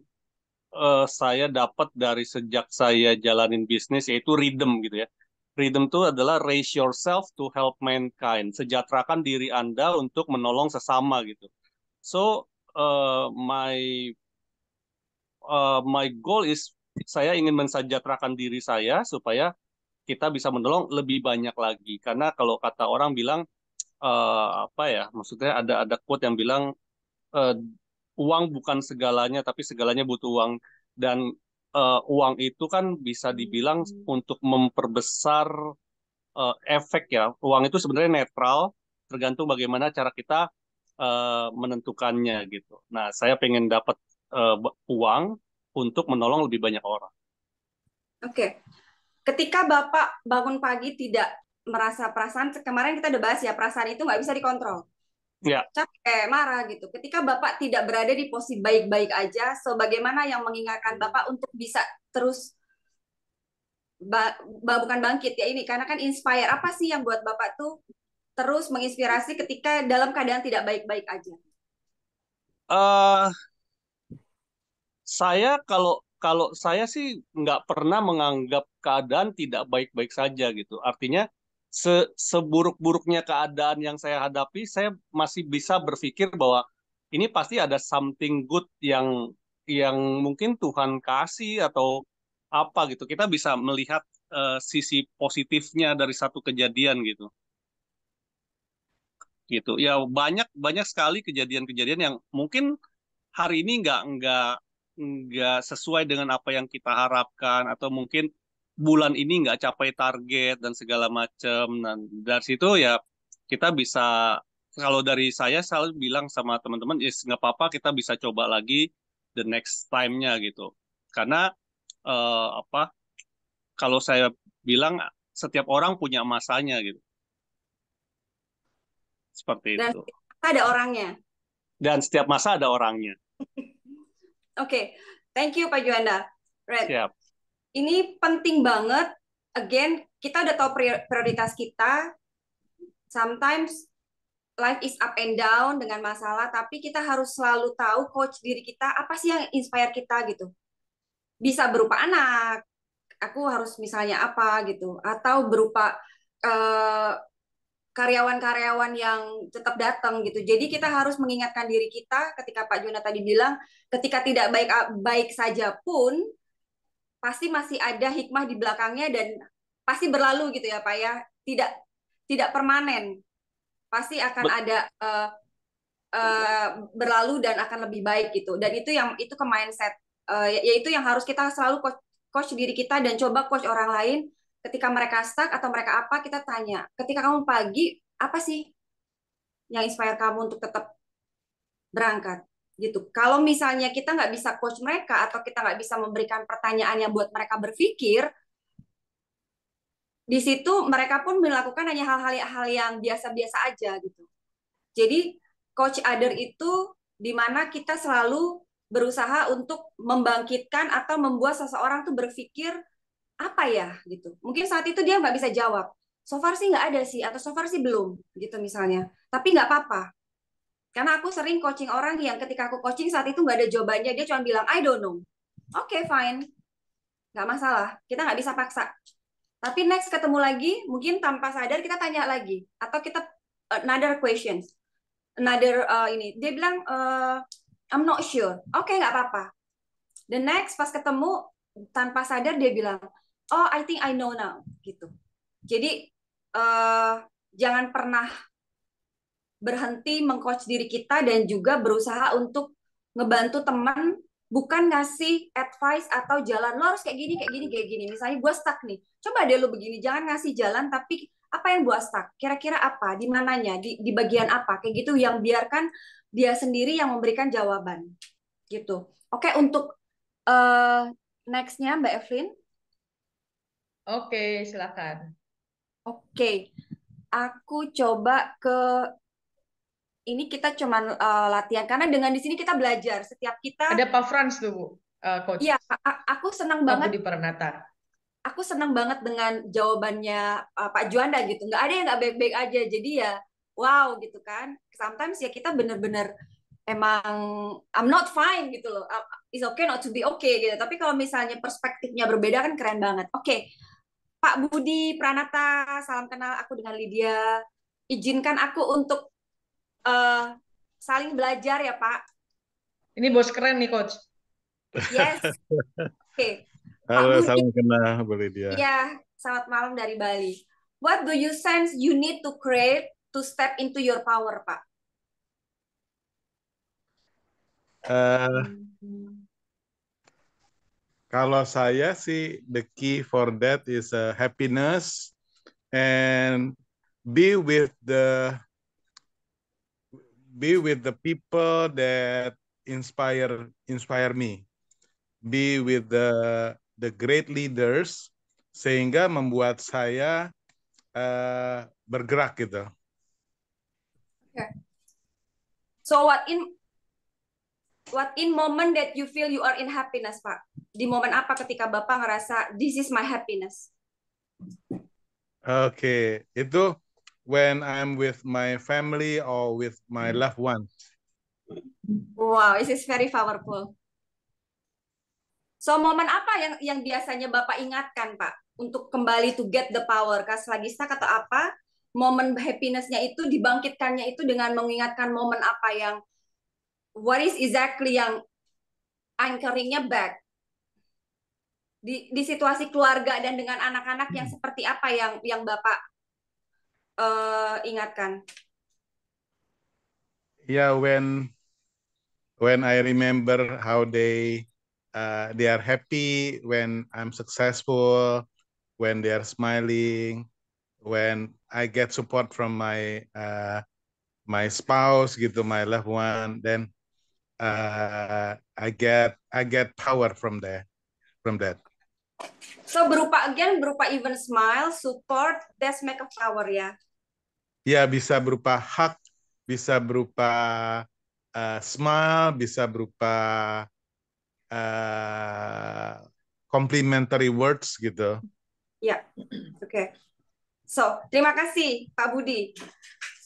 saya dapat dari sejak saya jalanin bisnis yaitu rhythm gitu ya. Rhythm itu adalah raise yourself to help mankind. Sejahterakan diri Anda untuk menolong sesama gitu. So my goal is saya ingin mensejahterakan diri saya supaya kita bisa menolong lebih banyak lagi. Karena kalau kata orang bilang apa ya, maksudnya ada quote yang bilang eh, uang bukan segalanya, tapi segalanya butuh uang. Dan uang itu kan bisa dibilang untuk memperbesar efek ya. Uang itu sebenarnya netral, tergantung bagaimana cara kita menentukannya gitu. Nah, saya pengen dapat uang untuk menolong lebih banyak orang.
Oke. Ketika Bapak bangun pagi tidak merasa perasaan, kemarin kita udah bahas ya, perasaan itu nggak bisa dikontrol.
Ya,
Capek, marah gitu. Ketika Bapak tidak berada di posisi baik-baik aja, so bagaimana yang mengingatkan Bapak untuk bisa terus bukan bangkit ya ini, karena kan inspire. Apa sih yang buat Bapak tuh terus menginspirasi ketika dalam keadaan tidak baik-baik aja?
eh saya kalau saya sih nggak pernah menganggap keadaan tidak baik-baik saja gitu. Artinya seburuk-buruknya keadaan yang saya hadapi, saya masih bisa berpikir bahwa ini pasti ada something good yang mungkin Tuhan kasih atau apa gitu. Kita bisa melihat sisi positifnya dari satu kejadian gitu. Gitu. Ya banyak banyak sekali kejadian-kejadian yang mungkin hari ini nggak sesuai dengan apa yang kita harapkan, atau mungkin bulan ini nggak capai target dan segala macam. Dan dari situ ya kita bisa, kalau dari saya selalu bilang sama teman-teman, yes, nggak apa-apa, kita bisa coba lagi the next time-nya gitu. Karena apa? Kalau saya bilang setiap orang punya masanya gitu, seperti
Dan
itu.
ada orangnya.
Dan setiap masa ada orangnya.
Oke, thank you Pak Juanda. Right.
Siap.
Ini penting banget. Again, kita udah tahu prioritas kita. Sometimes life is up and down dengan masalah, tapi kita harus selalu tahu coach diri kita, apa sih yang inspire kita gitu. Bisa berupa anak, aku harus misalnya apa gitu, atau berupa karyawan-karyawan yang tetap datang gitu. Jadi kita harus mengingatkan diri kita ketika Pak Juna tadi bilang, ketika tidak baik saja pun pasti masih ada hikmah di belakangnya dan pasti berlalu gitu ya Pak ya. Tidak permanen. Pasti akan ada berlalu dan akan lebih baik gitu. Dan itu ke mindset, yaitu yang harus kita selalu coach diri kita dan coba coach orang lain. Ketika mereka stuck atau mereka apa, kita tanya, ketika kamu pagi, apa sih yang inspire kamu untuk tetap berangkat? Gitu. Kalau misalnya kita nggak bisa coach mereka atau kita nggak bisa memberikan pertanyaan yang buat mereka berpikir, di situ mereka pun melakukan hanya hal-hal yang biasa-biasa aja gitu. Jadi coach other itu di mana kita selalu berusaha untuk membangkitkan atau membuat seseorang tuh berpikir apa ya gitu. Mungkin saat itu dia nggak bisa jawab. So far sih nggak ada sih, atau so far sih belum gitu misalnya. Tapi nggak apa-apa. Karena aku sering coaching orang yang ketika aku coaching saat itu nggak ada jawabannya, dia cuma bilang I don't know. Oke, fine, nggak masalah. Kita nggak bisa paksa. Tapi next ketemu lagi, mungkin tanpa sadar kita tanya lagi, atau kita another questions, another ini. Dia bilang I'm not sure. Oke, nggak apa-apa. The next pas ketemu tanpa sadar dia bilang, oh I think I know now gitu. Jadi jangan pernah berhenti mengcoach diri kita dan juga berusaha untuk ngebantu teman, bukan ngasih advice atau jalan lo harus kayak gini kayak gini kayak gini. Misalnya gue stuck nih, coba deh lo begini, jangan ngasih jalan tapi apa yang gue stuck, kira-kira apa, di mananya, di bagian apa, kayak gitu, yang biarkan dia sendiri yang memberikan jawaban gitu. Oke, untuk next-nya Mbak Evelyn.
Oke, silakan.
Oke, aku coba ke ini, kita cuman latihan karena dengan di sini kita belajar. Setiap kita
Ada Pak Frans tuh, Bu, Coach.
Iya, aku senang
Pak
banget.
Budi Pranata.
Aku senang banget dengan jawabannya Pak Juanda gitu. Nggak ada yang nggak baik-baik aja. Jadi ya, wow gitu kan. Sometimes ya kita bener-bener emang I'm not fine gitu loh. It's okay not to be okay gitu. Tapi kalau misalnya perspektifnya berbeda kan keren banget. Oke, Pak Budi Pranata, salam kenal, aku dengan Lydia. Izinkan aku untuk saling belajar ya Pak.
Ini bos keren nih, Coach.
Yes. Oke.
Halo,
Pak Budi.
salam kenal, Bu Lydia.
Iya, selamat malam dari Bali. What do you sense you need to create to step into your power, Pak?
Kalau saya sih, the key for that is happiness and be with the people that inspire me. Be with the great leaders sehingga membuat saya bergerak gitu.
Okay. So what in moment that you feel you are in happiness, Pak? Di momen apa ketika Bapak ngerasa this is my happiness?
Oke, itu when I'm with my family or with my loved ones.
Wow, this is very powerful. So momen apa yang biasanya Bapak ingatkan, Pak, untuk kembali to get the power? Kas lagi stuck atau apa? Momen happiness-nya itu dibangkitkannya itu dengan mengingatkan momen apa yang what is exactly yang anchoring-nya back? di situasi keluarga dan dengan anak-anak yang seperti apa yang Bapak ingatkan?
Yeah, when I remember how they are happy when I'm successful, when they are smiling, when I get support from my spouse gitu, my loved one, then I get power from that.
So berupa even smile, support, that's make a power ya.
Ya, bisa berupa hug, bisa berupa smile, bisa berupa complimentary words gitu.
Ya, oke. So, terima kasih Pak Budi.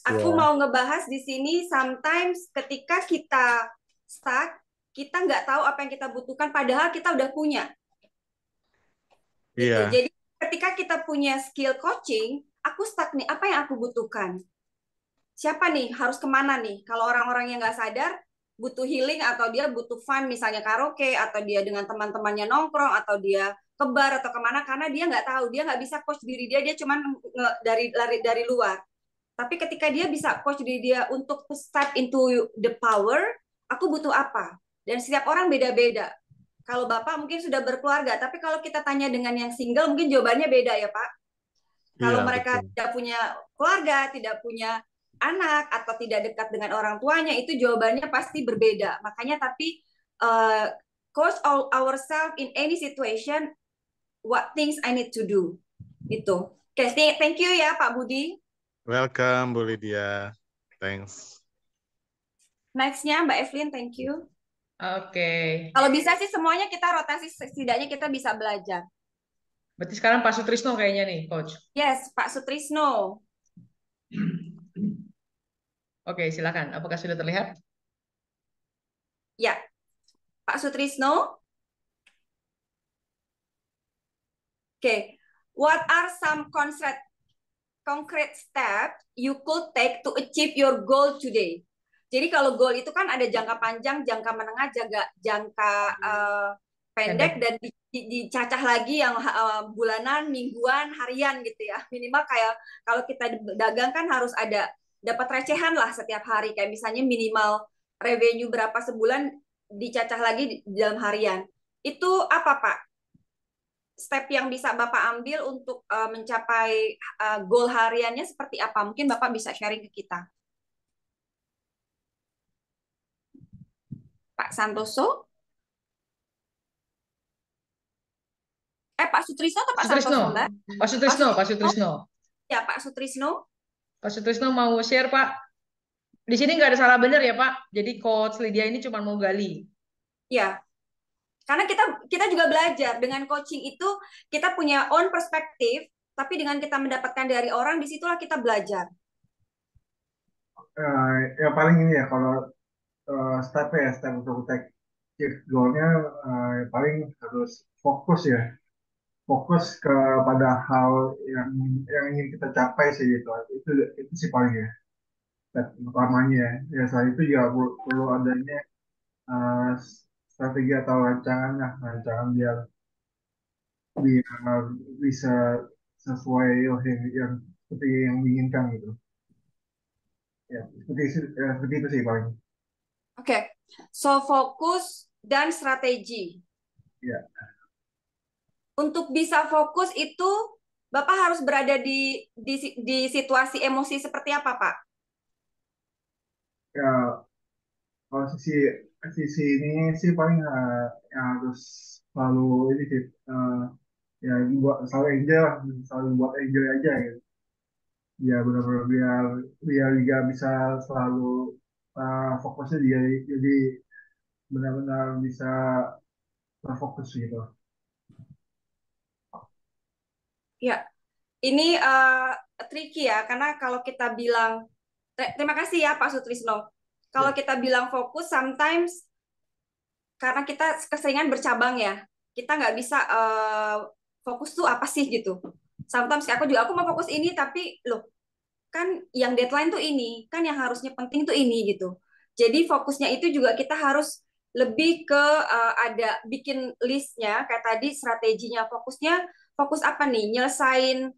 Aku
Yeah.
mau ngebahas di sini sometimes ketika kita stuck, kita nggak tahu apa yang kita butuhkan, padahal kita udah punya. Gitu.
Iya.
Jadi ketika kita punya skill coaching, aku stuck nih, apa yang aku butuhkan? Siapa nih? Harus kemana nih? Kalau orang-orang yang nggak sadar, butuh healing atau dia butuh fun, misalnya karaoke, atau dia dengan teman-temannya nongkrong, atau dia ke bar atau kemana, karena dia nggak tahu, dia nggak bisa coach diri dia cuma dari luar. Tapi ketika dia bisa coach diri dia untuk step into the power, aku butuh apa? Dan setiap orang beda-beda. Kalau Bapak mungkin sudah berkeluarga, tapi kalau kita tanya dengan yang single, mungkin jawabannya beda ya Pak. Kalau
Iya,
mereka
betul.
tidak punya keluarga, tidak punya anak, atau tidak dekat dengan orang tuanya, itu jawabannya pasti berbeda. Makanya tapi coach ourselves in any situation, what things I need to do. Itu. Oke, thank you ya Pak Budi.
Welcome, Bu Lydia. Thanks.
Next-nya Mbak Evelyn, thank you.
Oke.
Kalau bisa sih semuanya kita rotasi, setidaknya kita bisa belajar.
Berarti sekarang Pak Sutrisno kayaknya nih, Coach.
Yes, Pak Sutrisno.
Oke, silakan. Apakah sudah terlihat?
Ya, Pak Sutrisno. Oke, what are some concrete steps you could take to achieve your goal today? Jadi kalau goal itu kan ada jangka panjang, jangka menengah, jangka pendek, dan dicacah lagi yang bulanan, mingguan, harian gitu ya. Minimal kayak kalau kita dagang kan harus ada dapat recehan lah setiap hari, kayak misalnya minimal revenue berapa sebulan dicacah lagi dalam harian. Itu apa Pak? Step yang bisa Bapak ambil untuk mencapai goal hariannya seperti apa? Mungkin Bapak bisa sharing ke kita. Pak Santoso? Pak Sutrisno atau Pak
Sutrisno.
Santoso, Mbak?
Pak Sutrisno, Pak Sutrisno.
Ya, Pak Sutrisno.
Pak Sutrisno mau share, Pak. Di sini nggak ada salah benar ya, Pak. Jadi Coach Lydia ini cuma mau gali.
Ya. Karena kita juga belajar dengan coaching itu, kita punya own perspektif, tapi dengan kita mendapatkan dari orang, disitulah kita belajar.
Ya paling ini ya, kalau step untuk take goalnya paling harus fokus ya, fokus kepada hal yang ingin kita capai sih gitu. Itu sih paling ya step utamanya ya. Selain itu juga perlu adanya strategi atau rancangan biar bisa sesuai yang seperti yang diinginkan gitu ya. Seperti itu sih paling.
Oke. So fokus dan strategi.
Ya.
Untuk bisa fokus itu Bapak harus berada di situasi emosi seperti apa, Pak?
Ya, kalau sisi ini sih paling harus selalu ini sih ya selalu buat enjoy aja gitu. Ya benar-benar biar juga bisa selalu fokusnya jadi benar-benar bisa terfokus gitu.
Ya, ini tricky ya, karena kalau kita bilang, terima kasih ya Pak Sutrisno. Kalau kita bilang fokus, sometimes karena kita keseringan bercabang ya, kita nggak bisa fokus tuh apa sih gitu. Sometimes aku mau fokus ini, tapi loh, kan yang deadline tuh ini, kan yang harusnya penting tuh ini gitu. Jadi fokusnya itu juga kita harus lebih ke ada bikin listnya kayak tadi, strateginya, fokus apa nih, nyelesain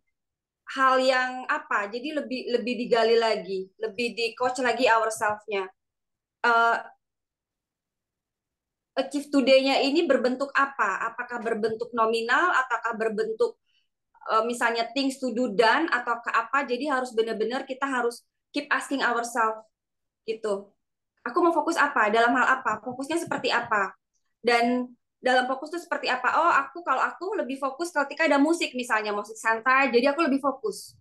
hal yang apa, jadi lebih digali lagi, lebih di coach lagi ourselves-nya. Achieve today-nya ini berbentuk apa? Apakah berbentuk nominal ataukah berbentuk misalnya things to do done atau ke apa? Jadi harus benar-benar kita harus keep asking ourselves gitu. Aku mau fokus apa? Dalam hal apa? Fokusnya seperti apa? Dan dalam fokus itu seperti apa? Oh, kalau aku lebih fokus ketika ada musik misalnya, musik santai, jadi aku lebih fokus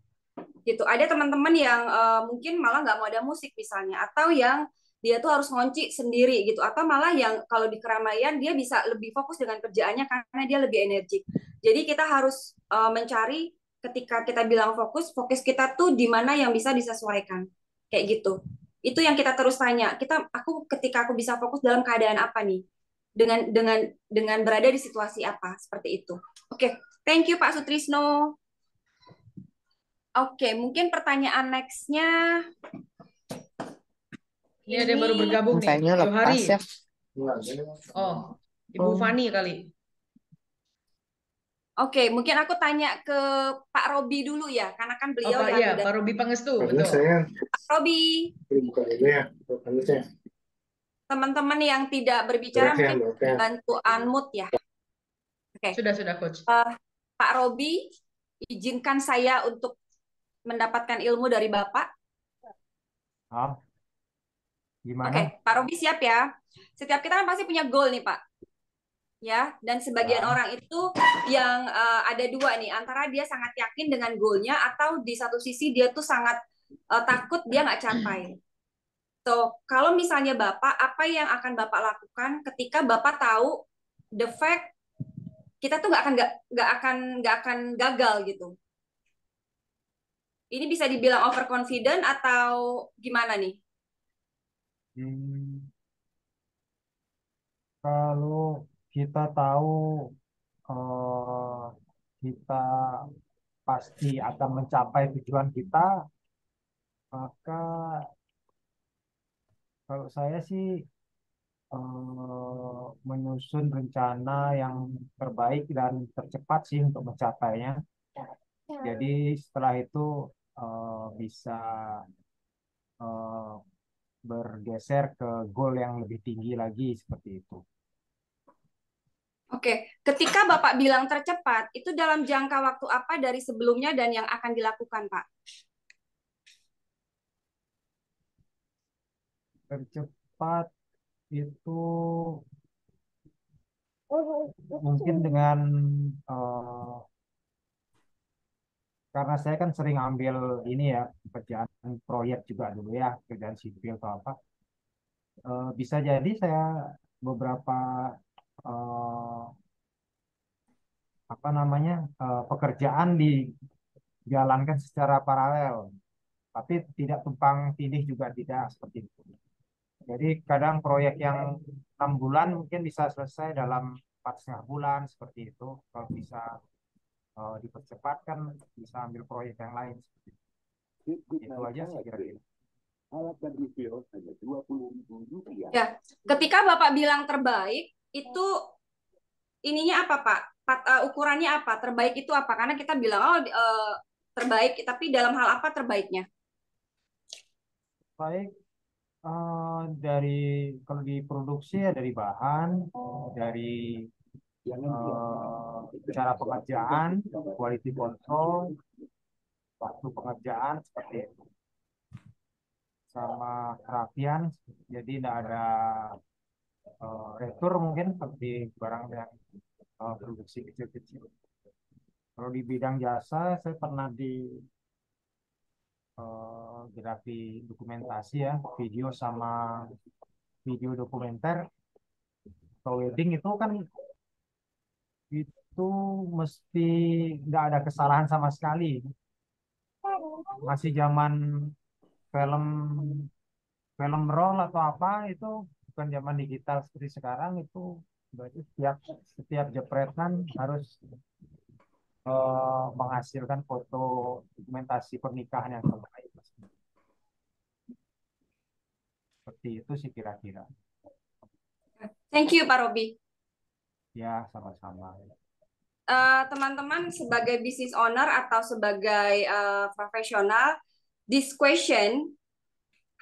gitu. Ada teman-teman yang mungkin malah nggak mau ada musik misalnya, atau yang dia tuh harus ngunci sendiri gitu, atau malah yang kalau di keramaian dia bisa lebih fokus dengan kerjaannya karena dia lebih energik. Jadi kita harus mencari ketika kita bilang fokus kita tuh di mana yang bisa disesuaikan kayak gitu. Itu yang kita terus tanya. Ketika aku bisa fokus dalam keadaan apa nih? Dengan berada di situasi apa seperti itu. Oke, thank you Pak Sutrisno. Oke, mungkin pertanyaan next-nya
Ini ada yang baru bergabung nih,
Kayaknya
Johari.
lepas ya.
Oh, Ibu Fani kali.
Oke, mungkin aku tanya ke Pak Robi dulu ya, karena kan beliau
Pak,
yang
iya,
udah.
Pak Robi Pangestu,
Karena
betul.
saya
Pak Robi,
bukan ini ya, bukan saya.
teman-teman yang tidak berbicara
Berarti
mungkin
ya.
bantu unmute ya. Oke.
Sudah, Coach.
Pak Robi, izinkan saya untuk mendapatkan ilmu dari Bapak.
Gimana?
Oke, Pak Robi siap ya. Setiap kita kan pasti punya goal nih, Pak. Ya, dan sebagian orang itu yang ada dua nih, antara dia sangat yakin dengan goalnya atau di satu sisi dia tuh sangat takut dia nggak capai. So, kalau misalnya Bapak, apa yang akan Bapak lakukan ketika Bapak tahu the fact kita tuh nggak akan gagal gitu? Ini bisa dibilang overconfident atau gimana nih?
Kalau kita tahu kita pasti akan mencapai tujuan kita, maka kalau saya sih menyusun rencana yang terbaik dan tercepat sih untuk mencapainya. Jadi setelah itu bisa bergeser ke goal yang lebih tinggi lagi seperti itu.
Oke, ketika Bapak bilang tercepat, itu dalam jangka waktu apa dari sebelumnya dan yang akan dilakukan, Pak?
Tercepat itu mungkin dengan karena saya kan sering ambil ini ya, pekerjaan proyek juga dulu ya, pekerjaan sipil atau apa. Bisa jadi saya beberapa pekerjaan dijalankan secara paralel, tapi tidak tumpang tindih juga tidak seperti itu. Jadi kadang proyek yang 6 bulan mungkin bisa selesai dalam 4,5 bulan seperti itu. Kalau bisa dipercepat kan bisa ambil proyek yang lain. Itu aja sih kira-kira.
Ya, ketika Bapak bilang terbaik, itu ininya apa, Pak? Ukurannya apa? Terbaik itu apa? Karena kita bilang terbaik, tapi dalam hal apa terbaiknya?
Baik, dari kalau diproduksi ya dari bahan, dari cara pengerjaan, quality control, waktu pengerjaan seperti itu, sama kerapian. Jadi tidak ada retur mungkin seperti barang yang produksi kecil-kecil. Kalau di bidang jasa, saya pernah di grafi dokumentasi ya, video sama video dokumenter. Kalau wedding itu kan itu mesti nggak ada kesalahan sama sekali. Masih zaman film film roll atau apa, itu bukan zaman digital seperti sekarang. Itu berarti setiap jepretan harus menghasilkan foto dokumentasi pernikahan yang terbaik. Seperti itu sih kira-kira.
Thank you, Pak Robi.
Ya, sama-sama.
Teman-teman sebagai business owner atau sebagai profesional, this question,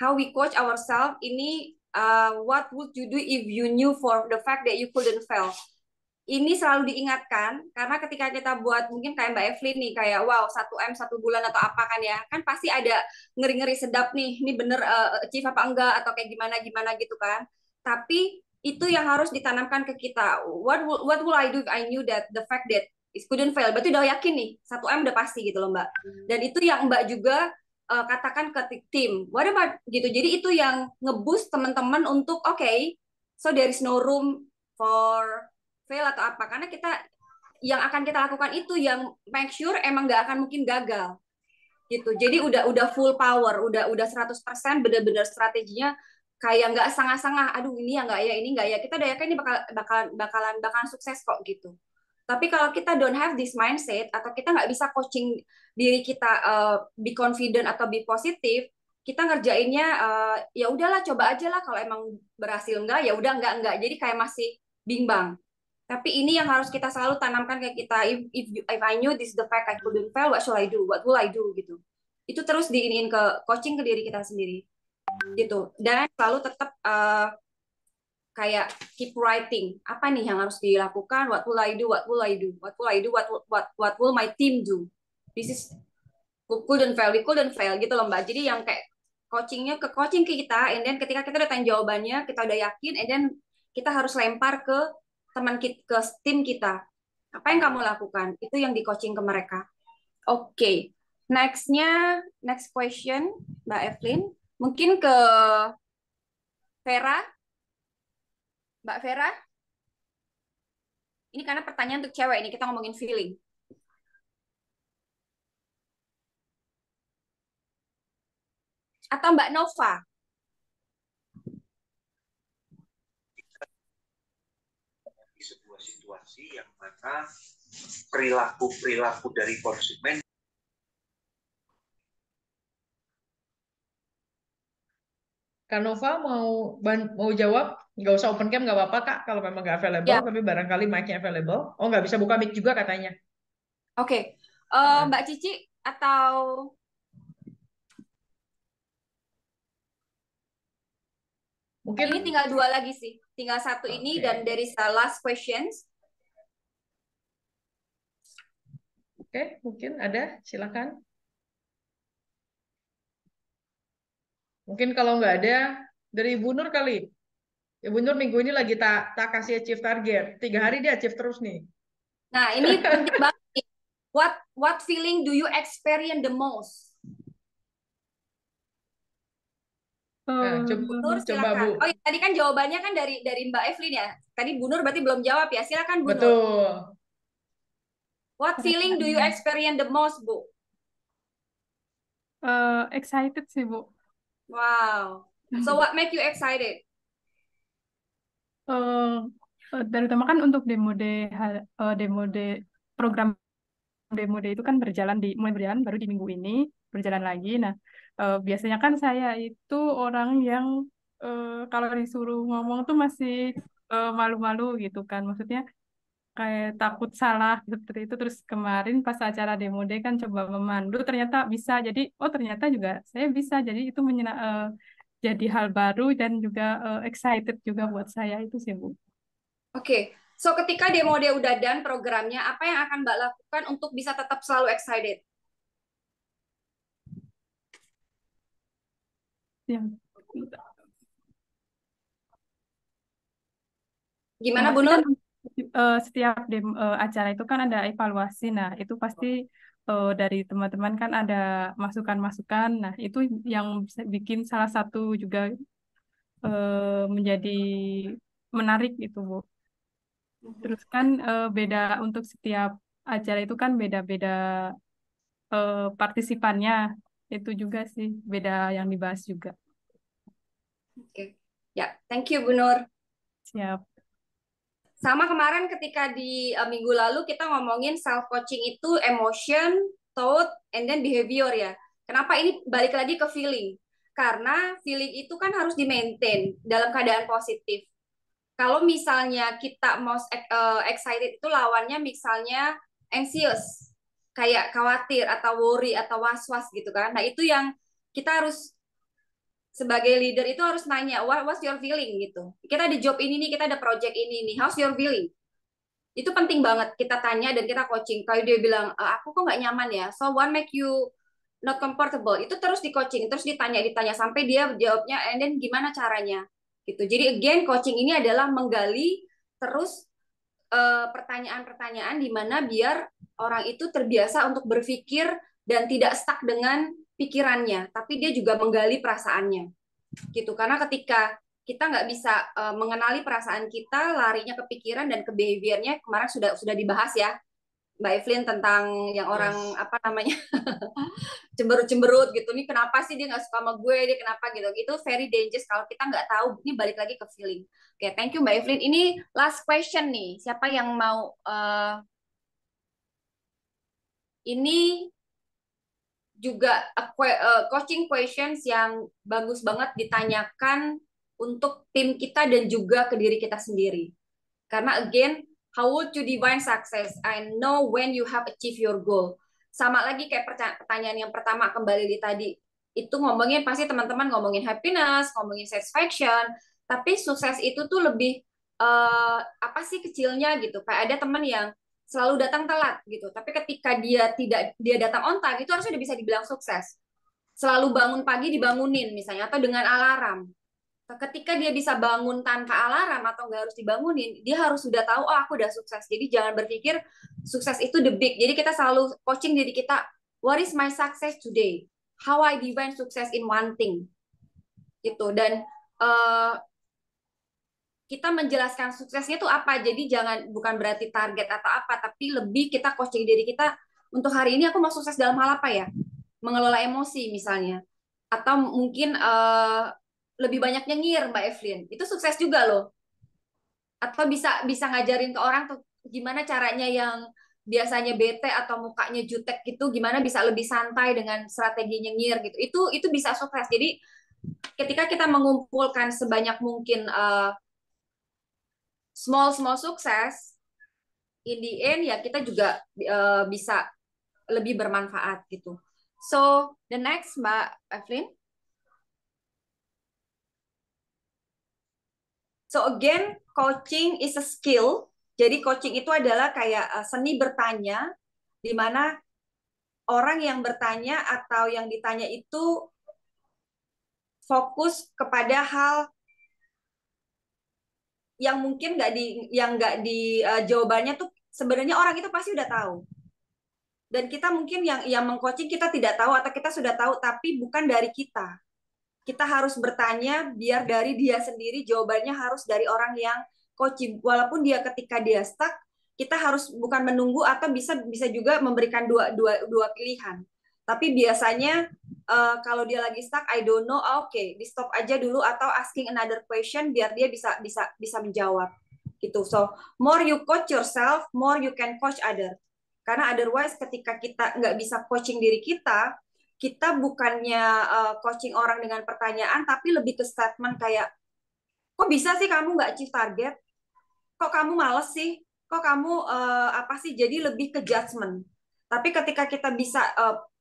how we coach ourselves, ini what would you do if you knew for the fact that you couldn't fail? Ini selalu diingatkan karena ketika kita buat mungkin kayak Mbak Evelyn nih, kayak wow 1M 1 bulan atau apa kan ya, kan pasti ada ngeri-ngeri sedap nih, ini bener achieve apa enggak atau kayak gimana gitu kan. Tapi itu yang harus ditanamkan ke kita. What will I do if I knew that the fact that it couldn't fail? Berarti udah yakin nih 1M udah pasti gitu loh Mbak. Dan itu yang Mbak juga katakan ke tim. What about gitu. Jadi itu yang ngeboost teman-teman untuk okay, so there is no room for fail atau apa, karena kita yang akan kita lakukan itu yang make sure emang nggak akan mungkin gagal gitu. Jadi udah full power, udah 100% bener-bener strateginya kayak nggak setengah-setengah, aduh ini ya nggak ya, ini nggak ya, kita udah yakin ini bakalan sukses kok gitu. Tapi kalau kita don't have this mindset atau kita nggak bisa coaching diri kita be confident atau be positif, kita ngerjainnya ya udahlah coba aja lah, kalau emang berhasil enggak ya udah enggak, jadi kayak masih bimbang. Tapi ini yang harus kita selalu tanamkan kayak kita, if I knew this is the fact I couldn't fail, what should I do? What will I do gitu. Itu terus diiniin ke coaching ke diri kita sendiri gitu. Dan selalu tetap kayak keep writing. Apa nih yang harus dilakukan? What will I do? What will I do? What will I do? What will my team do? This is couldn't fail, we couldn't fail gitu loh Mbak. Jadi yang kayak coaching ke kita, and then ketika kita udah tanya jawabannya, kita udah yakin, and then kita harus lempar ke teman kita, ke tim kita. Apa yang kamu lakukan? Itu yang di coaching ke mereka. Oke. Next question, Mbak Evelyn. Mungkin ke Vera. Mbak Vera. Ini karena pertanyaan untuk cewek, ini kita ngomongin feeling. Atau Mbak Nova.
Sebuah situasi yang mana perilaku dari konsumen.
Kanova mau jawab, nggak usah open cam nggak apa-apa Kak, kalau memang nggak available,
Ya.
tapi barangkali mic-nya available. Oh nggak bisa buka mic juga katanya.
Oke. Mbak Cici atau
mungkin
ini tinggal 2 lagi sih, tinggal 1 ini dan dari last questions.
Oke, mungkin ada, silakan. Mungkin kalau nggak ada, dari Ibu Nur kali. Ibu Nur minggu ini lagi tak kasih achieve target. 3 hari dia achieve terus nih.
Nah, ini penting banget nih. What feeling do you experience the most?
Nah,
Nur,
coba
silakan.
Bu.
Oh, ya, tadi kan jawabannya kan dari Mbak Evelyn ya. Tadi Bu Nur berarti belum jawab ya. Silakan Bu Nur.
Betul.
What feeling do you experience the most, Bu?
Excited sih, Bu.
Wow. So what make you excited?
Terutama kan untuk program demode itu kan mulai berjalan baru di minggu ini, berjalan lagi. Nah, biasanya kan saya itu orang yang kalau disuruh ngomong tuh masih malu-malu gitu kan. Maksudnya kayak takut salah seperti itu. Terus kemarin pas acara demode kan coba memandu, ternyata bisa. Jadi, ternyata juga saya bisa. Jadi itu jadi hal baru dan juga excited juga buat saya itu sih, Bu.
Oke. So ketika demode udah done programnya, apa yang akan Mbak lakukan untuk bisa tetap selalu excited?
Ya.
Gimana
Yang
Bu
pasti
Nur?
kan setiap acara itu kan ada evaluasi. Nah, itu pasti dari teman-teman kan ada masukan-masukan. Nah, itu yang bikin salah satu juga menjadi menarik itu, Bu. Terus kan beda untuk setiap acara itu kan beda-beda partisipannya. Itu juga sih beda yang dibahas juga.
Oke. Ya, thank you Bu Nur.
Siap.
Sama kemarin ketika di minggu lalu kita ngomongin self coaching itu emotion, thought, and then behavior ya. Kenapa ini balik lagi ke feeling? Karena feeling itu kan harus di-maintain dalam keadaan positif. Kalau misalnya kita most excited itu lawannya misalnya anxious, kayak khawatir atau worry atau was-was gitu kan. Nah, itu yang kita harus sebagai leader itu harus nanya, what's your feeling gitu. Kita ada job ini nih, kita ada project ini nih, how's your feeling? Itu penting banget kita tanya dan kita coaching. Kalau dia bilang, aku kok nggak nyaman ya, so what make you not comfortable? Itu terus di coaching, terus ditanya sampai dia jawabnya, and then gimana caranya? Gitu. Jadi again coaching ini adalah menggali terus pertanyaan-pertanyaan di mana biar orang itu terbiasa untuk berpikir dan tidak stuck dengan pikirannya, tapi dia juga menggali perasaannya, gitu. Karena ketika kita nggak bisa mengenali perasaan kita, larinya ke pikiran dan ke behaviornya, kemarin sudah dibahas ya, Mbak Evelyn, tentang yang orang apa namanya cemberut gitu, nih kenapa sih dia nggak suka sama gue, dia kenapa gitu, itu very dangerous kalau kita nggak tahu. Ini balik lagi ke feeling. Oke, thank you Mbak Evelyn. Ini last question nih, siapa yang mau ini juga coaching questions yang bagus banget ditanyakan untuk tim kita dan juga ke diri kita sendiri. Karena again, how would you define success? I know when you have achieved your goal. Sama lagi kayak pertanyaan yang pertama kembali di tadi. Itu ngomongin pasti teman-teman ngomongin happiness, ngomongin satisfaction, tapi sukses itu tuh lebih apa sih kecilnya gitu. Kayak ada teman yang selalu datang telat gitu, tapi ketika dia datang on time itu harusnya udah bisa dibilang sukses. Selalu bangun pagi dibangunin misalnya, atau dengan alarm. Ketika dia bisa bangun tanpa alarm atau nggak harus dibangunin, dia harus sudah tahu, oh aku udah sukses. Jadi jangan berpikir sukses itu the big. Jadi kita selalu coaching diri kita, what is my success today? How I define success in one thing. Gitu. Dan kita menjelaskan suksesnya itu apa. Jadi bukan berarti target atau apa, tapi lebih kita coaching diri kita, untuk hari ini aku mau sukses dalam hal apa ya? Mengelola emosi misalnya. Atau mungkin lebih banyak nyengir Mbak Evelyn. Itu sukses juga loh. Atau bisa ngajarin ke orang tuh gimana caranya yang biasanya bete atau mukanya jutek gitu, gimana bisa lebih santai dengan strategi nyengir gitu. Itu bisa sukses. Jadi ketika kita mengumpulkan sebanyak mungkin small sukses, in the end ya kita juga bisa lebih bermanfaat gitu. So the next Mbak Evelyn. So again, coaching is a skill. Jadi coaching itu adalah kayak seni bertanya, di mana orang yang bertanya atau yang ditanya itu fokus kepada hal yang mungkin nggak di jawabannya tuh sebenarnya orang itu pasti udah tahu. Dan kita mungkin yang mengcoaching kita tidak tahu atau kita sudah tahu tapi bukan dari kita. Kita harus bertanya biar dari dia sendiri, jawabannya harus dari orang yang coaching. Walaupun ketika dia stuck, kita harus bukan menunggu atau bisa juga memberikan dua pilihan. Tapi biasanya kalau dia lagi stuck, I don't know, okay, di stop aja dulu atau asking another question biar dia bisa menjawab gitu. So more you coach yourself, more you can coach other. Karena otherwise ketika kita nggak bisa coaching diri kita bukannya coaching orang dengan pertanyaan, tapi lebih ke statement kayak, kok bisa sih kamu nggak achieve target? Kok kamu males sih? Kok kamu apa sih? Jadi lebih ke judgment. Tapi ketika kita bisa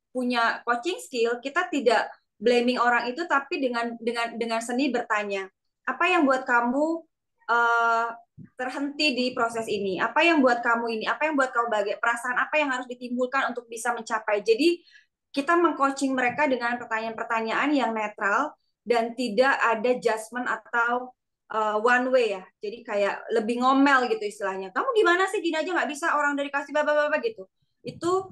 punya coaching skill, kita tidak blaming orang itu, tapi dengan seni bertanya. Apa yang buat kamu terhenti di proses ini? Apa yang buat kamu ini? Apa yang buat kamu bahagia? Perasaan apa yang harus ditimbulkan untuk bisa mencapai? Jadi kita mengcoaching mereka dengan pertanyaan-pertanyaan yang netral dan tidak ada judgment atau one way ya. Jadi kayak lebih ngomel gitu istilahnya. Kamu gimana sih gini aja nggak bisa, orang dari kasih baba gitu. Itu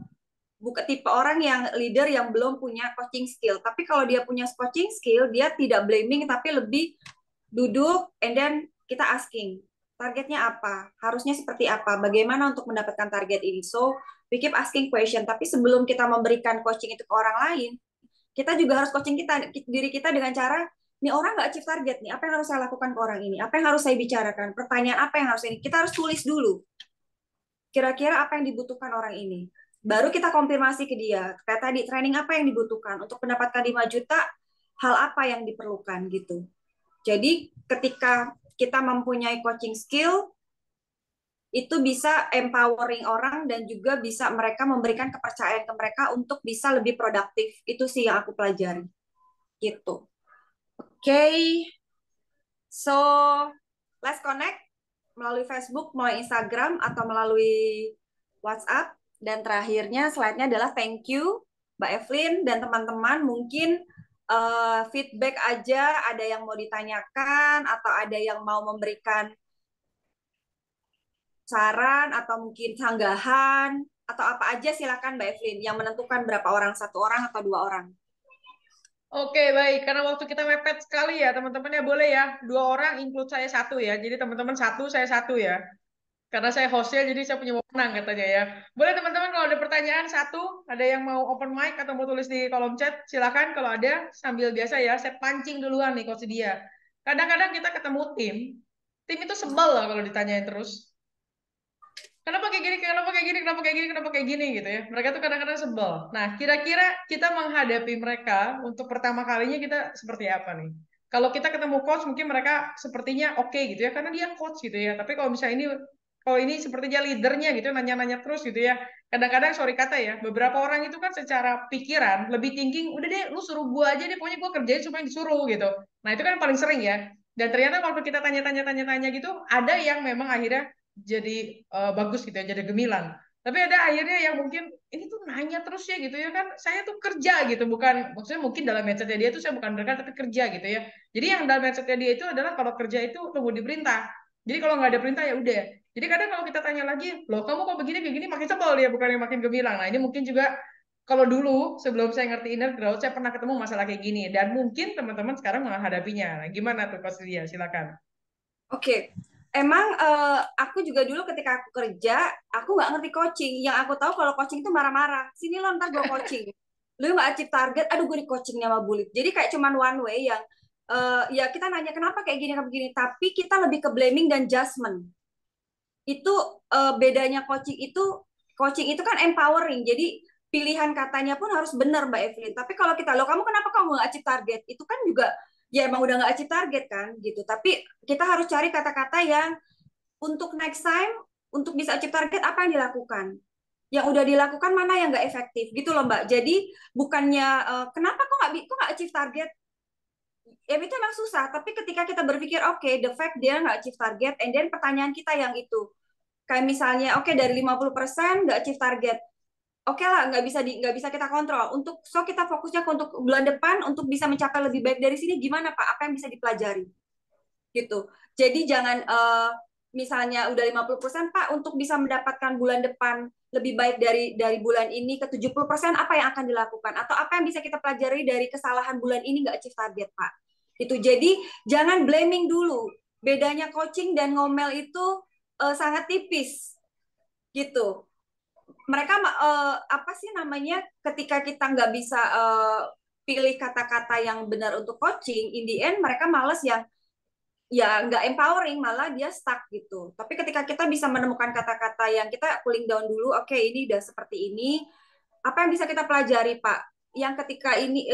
bukan tipe orang yang leader yang belum punya coaching skill. Tapi kalau dia punya coaching skill, dia tidak blaming tapi lebih duduk and then kita asking. Targetnya apa? Harusnya seperti apa? Bagaimana untuk mendapatkan target ini? So, we keep asking question. Tapi sebelum kita memberikan coaching itu ke orang lain, kita juga harus coaching diri kita dengan cara, nih orang nggak achieve target nih, apa yang harus saya lakukan ke orang ini? Apa yang harus saya bicarakan? Pertanyaan apa yang harus ini? Kita harus tulis dulu. Kira-kira apa yang dibutuhkan orang ini? Baru kita konfirmasi ke dia. Kayak tadi, training apa yang dibutuhkan? Untuk mendapatkan 5 juta, hal apa yang diperlukan gitu. Jadi ketika kita mempunyai coaching skill, itu bisa empowering orang dan juga bisa mereka memberikan kepercayaan ke mereka untuk bisa lebih produktif. Itu sih yang aku pelajari. Gitu. Oke. So, let's connect melalui Facebook, melalui Instagram, atau melalui WhatsApp. Dan terakhirnya slide-nya adalah thank you Mbak Evelyn dan teman-teman. Mungkin feedback aja, ada yang mau ditanyakan atau ada yang mau memberikan saran atau mungkin sanggahan atau apa aja, silakan Mbak Evelyn yang menentukan berapa orang, 1 orang atau 2 orang.
Oke, baik. Karena waktu kita mepet sekali ya, teman-teman ya, boleh ya. 2 orang include saya 1 ya. Jadi teman-teman 1, saya 1 ya. Karena saya hostnya, jadi saya punya wewenang katanya ya. Boleh teman-teman kalau ada pertanyaan 1, ada yang mau open mic atau mau tulis di kolom chat, silakan kalau ada, sambil biasa ya. Saya pancing duluan nih Coach dia. Kadang-kadang kita ketemu tim itu sebel lah kalau ditanyain terus. Kenapa kayak gini, kenapa kayak gini, kenapa kayak gini, kenapa kayak gini gitu ya. Mereka tuh kadang-kadang sebel. Nah, kira-kira kita menghadapi mereka untuk pertama kalinya kita seperti apa nih? Kalau kita ketemu coach mungkin mereka sepertinya oke gitu ya, karena dia coach gitu ya. Tapi kalau misalnya kalau ini sepertinya leadernya gitu, nanya-nanya terus gitu ya. Kadang-kadang sorry kata ya, beberapa orang itu kan secara pikiran lebih thinking, udah deh lu suruh gua aja deh, pokoknya gua kerjain cuma yang disuruh gitu. Nah, itu kan yang paling sering ya. Dan ternyata waktu kita tanya-tanya gitu, ada yang memang akhirnya jadi bagus gitu ya, jadi gemilang. Tapi ada akhirnya yang mungkin ini tuh nanya terus ya gitu ya kan, saya tuh kerja gitu, bukan maksudnya mungkin dalam mindsetnya dia tuh saya bukan berkat tapi kerja gitu ya. Jadi yang dalam mindsetnya dia itu adalah kalau kerja itu tunggu diperintah. Jadi kalau nggak ada perintah ya udah. Jadi kadang kalau kita tanya lagi, loh kamu kok begini begini, makin sebel dia, bukan yang makin gemilang. Nah ini mungkin juga kalau dulu sebelum saya ngerti inner growth, saya pernah ketemu masalah kayak gini dan mungkin teman-teman sekarang menghadapinya. Nah, gimana tuh Coach Lia? Silakan.
Oke. Emang aku juga dulu ketika aku kerja, aku nggak ngerti coaching. Yang aku tahu kalau coaching itu marah-marah. Sini lo ntar gue coaching. Lu nggak achieve target, aduh gue di coachingnya sama bully. Jadi kayak cuman one way yang ya kita nanya kenapa kayak gini, kenapa begini. Tapi kita lebih ke blaming dan judgment. Itu bedanya coaching itu kan empowering. Jadi pilihan katanya pun harus benar Mbak Evelyn. Tapi kalau kita, lo kamu kenapa kamu nggak achieve target? Itu kan juga ya emang udah nggak achieve target kan gitu. Tapi kita harus cari kata-kata yang untuk next time, untuk bisa achieve target apa yang dilakukan. Yang udah dilakukan mana yang nggak efektif gitu loh Mbak. Jadi bukannya kenapa kok nggak achieve target? Ya itu emang susah. Tapi ketika kita berpikir oke, the fact dia nggak achieve target, and then pertanyaan kita yang itu kayak misalnya oke, dari 50% nggak achieve target. Oke lah, nggak bisa kita kontrol. So kita fokusnya untuk bulan depan untuk bisa mencapai lebih baik dari sini, gimana Pak? Apa yang bisa dipelajari? Gitu. Jadi jangan misalnya udah 50% Pak, untuk bisa mendapatkan bulan depan lebih baik dari bulan ini ke 70%, apa yang akan dilakukan? Atau apa yang bisa kita pelajari dari kesalahan bulan ini nggak achieve target Pak? Itu. Jadi jangan blaming dulu. Bedanya coaching dan ngomel itu sangat tipis gitu. Mereka apa sih namanya, ketika kita nggak bisa pilih kata-kata yang benar untuk coaching, in the end mereka males ya nggak empowering, malah dia stuck gitu. Tapi ketika kita bisa menemukan kata-kata yang kita cooling down dulu, oke, ini udah seperti ini, apa yang bisa kita pelajari Pak? Yang ketika ini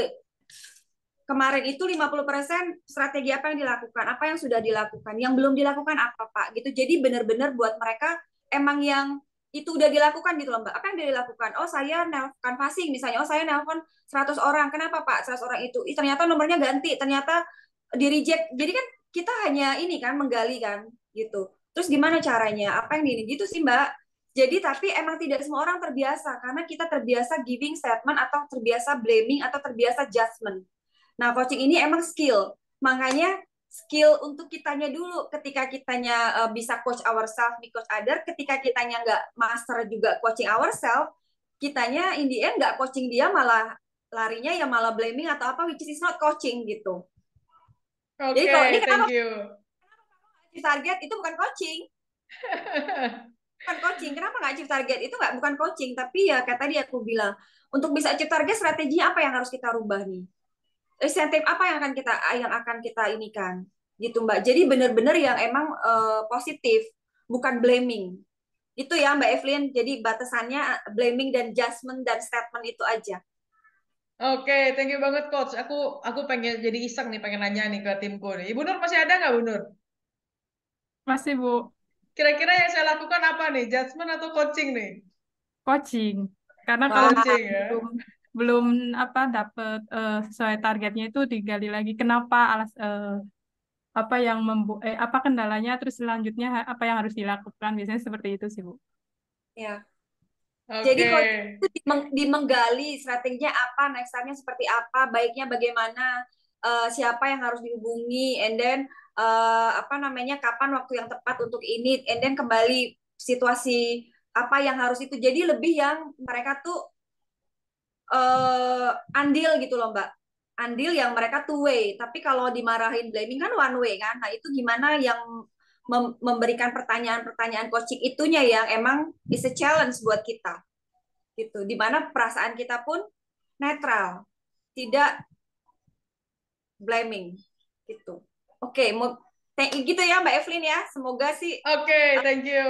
kemarin itu 50% strategi apa yang dilakukan, apa yang sudah dilakukan, yang belum dilakukan apa Pak gitu. Jadi benar-benar buat mereka emang yang itu udah dilakukan gitu loh Mbak. Apa yang udah dilakukan? Oh saya nelpon canvassing misalnya, oh saya nelpon 100 orang. Kenapa Pak 100 orang itu? Ternyata nomornya ganti, ternyata di reject. Jadi kan kita hanya ini kan menggali kan gitu. Terus gimana caranya? Apa yang ini gitu sih Mbak. Jadi tapi emang tidak semua orang terbiasa karena kita terbiasa giving statement atau terbiasa blaming atau terbiasa judgment. Nah, coaching ini emang skill. Makanya skill untuk kitanya dulu. Ketika kitanya bisa coach ourselves, be coach other. Ketika kitanya nggak master juga coaching ourselves, kitanya in the end nggak coaching dia, malah larinya ya malah blaming atau apa, which is not coaching gitu.
Oke,
jadi kalau ini
thank you.
Target itu bukan coaching. Bukan coaching. Kenapa nggak achieve target? Itu bukan coaching. Tapi ya kayak tadi aku bilang, untuk bisa achieve target, strateginya apa yang harus kita rubah nih? Insentif apa yang akan kita inikan gitu Mbak. Jadi benar-benar yang emang positif, bukan blaming. Itu ya Mbak Evelyn. Jadi batasannya blaming dan judgment dan statement itu aja.
Oke, thank you banget coach. Aku pengen jadi iseng nih, pengen nanya nih ke timku nih. Ibu Nur masih ada nggak, Bu Nur?
Masih Bu,
Kira-kira yang saya lakukan apa nih? Judgment atau coaching nih?
coaching. Karena kalau
Coaching
misalnya
ya.
belum apa dapet sesuai targetnya itu digali lagi. Kenapa apa yang apa kendalanya, terus selanjutnya apa yang harus dilakukan. Biasanya seperti itu sih Bu.
Ya. Jadi
Oke.
coach itu menggali strateginya apa, next time-nya seperti apa, baiknya bagaimana, siapa yang harus dihubungi, and then apa namanya, kapan waktu yang tepat untuk ini, and then kembali situasi apa yang harus itu. Jadi lebih yang mereka tuh andil gitu loh Mbak. Andil yang mereka two way, tapi kalau dimarahin blaming kan one way kan. Nah, itu gimana yang memberikan pertanyaan-pertanyaan coaching itunya yang emang is a challenge buat kita gitu. Dimana perasaan kita pun netral, tidak blaming gitu. Oke, gitu ya Mbak Evelyn ya. Semoga sih
Oke, thank you.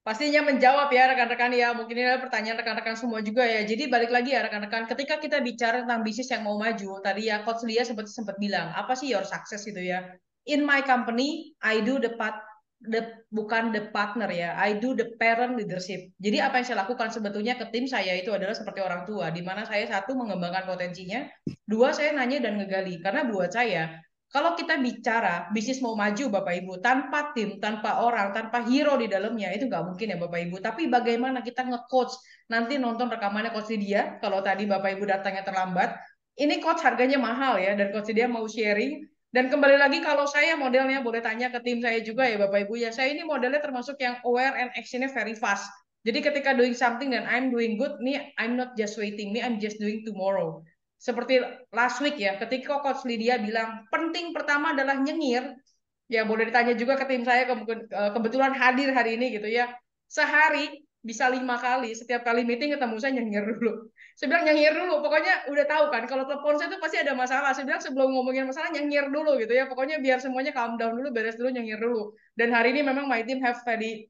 Pastinya menjawab ya rekan-rekan ya. Mungkin ini adalah pertanyaan rekan-rekan semua juga ya. Jadi balik lagi ya rekan-rekan, ketika kita bicara tentang bisnis yang mau maju, tadi ya Coach Lia sempat bilang, apa sih your success gitu ya. In my company, I do bukan the partner ya, I do the parent leadership. Jadi apa yang saya lakukan sebetulnya ke tim saya itu adalah seperti orang tua, di mana saya satu mengembangkan potensinya, dua saya nanya dan ngegali. Karena buat saya kalau kita bicara bisnis mau maju Bapak Ibu, tanpa tim, tanpa orang, tanpa hero di dalamnya, itu nggak mungkin ya Bapak Ibu. Tapi bagaimana kita nge-coach, nanti nonton rekamannya Coach Lydia, kalau tadi Bapak Ibu datangnya terlambat, ini coach harganya mahal ya, dan Coach Lydia mau sharing. Dan kembali lagi kalau saya modelnya, boleh tanya ke tim saya juga ya Bapak Ibu ya, saya ini modelnya termasuk yang aware and actionnya very fast. Jadi ketika doing something dan I'm doing good, nih I'm not just waiting, nih I'm just doing tomorrow. Seperti last week ya, ketika Coach Lydia bilang penting pertama adalah nyengir, ya boleh ditanya juga ke tim saya kebetulan hadir hari ini gitu ya. Sehari bisa 5 kali, setiap kali meeting ketemu saya nyengir dulu. Saya bilang nyengir dulu, pokoknya udah tahu kan kalau telepon saya tuh pasti ada masalah. Saya bilang sebelum ngomongin masalah nyengir dulu gitu ya. Pokoknya biar semuanya calm down dulu, beres dulu, nyengir dulu. Dan hari ini memang my team have very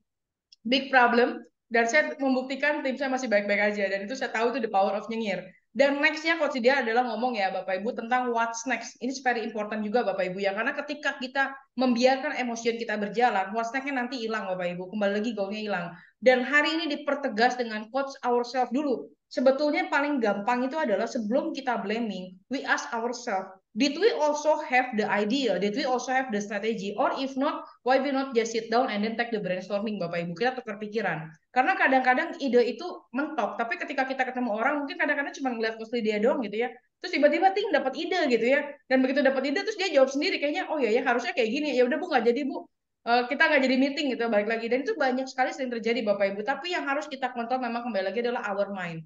big problem dan saya membuktikan tim saya masih baik-baik aja dan itu saya tahu itu the power of nyengir. Dan nextnya coach dia adalah ngomong ya Bapak Ibu tentang what's next. Ini very important juga Bapak Ibu ya, karena ketika kita membiarkan emosi kita berjalan, what's next-nya nanti hilang Bapak Ibu, kembali lagi goalnya hilang. Dan hari ini dipertegas dengan coach ourselves dulu. Sebetulnya paling gampang itu adalah sebelum kita blaming, we ask ourselves, did we also have the idea? Did we also have the strategy? Or if not, why we not just sit down and then take the brainstorming Bapak Ibu? Kita tukar pikiran. Karena kadang-kadang ide itu mentok, tapi ketika kita ketemu orang, mungkin kadang-kadang cuma ngeliat kosli dia doang gitu ya. Terus tiba-tiba ting dapat ide gitu ya. Dan begitu dapat ide terus dia jawab sendiri kayaknya, oh ya harusnya kayak gini. Ya udah Bu nggak jadi Bu. Kita nggak jadi meeting gitu balik lagi. Dan itu banyak sekali sering terjadi Bapak Ibu. Tapi yang harus kita kontrol memang kembali lagi adalah our mind.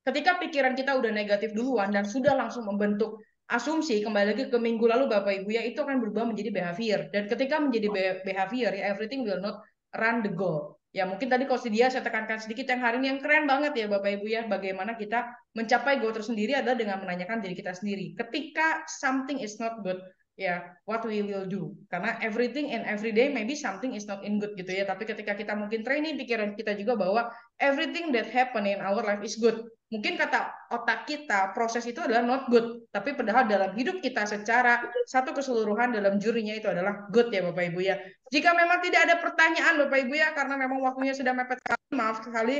Ketika pikiran kita udah negatif duluan dan sudah langsung membentuk asumsi, kembali lagi ke minggu lalu Bapak Ibu ya, itu akan berubah menjadi behavior. Dan ketika menjadi behavior ya, everything will not run the goal. Ya mungkin tadi kalau dia saya tekankan sedikit yang hari ini yang keren banget ya Bapak Ibu ya, bagaimana kita mencapai goal tersendiri adalah dengan menanyakan diri kita sendiri. Ketika something is not good, ya what we will do. Karena everything and every day maybe something is not in good gitu ya. Tapi ketika kita mungkin training pikiran kita juga bahwa everything that happen in our life is good. Mungkin kata otak kita proses itu adalah not good, tapi padahal dalam hidup kita secara satu keseluruhan dalam jurinya itu adalah good ya Bapak Ibu ya. Jika memang tidak ada pertanyaan Bapak Ibu ya, karena memang waktunya sudah mepet sekali, maaf sekali.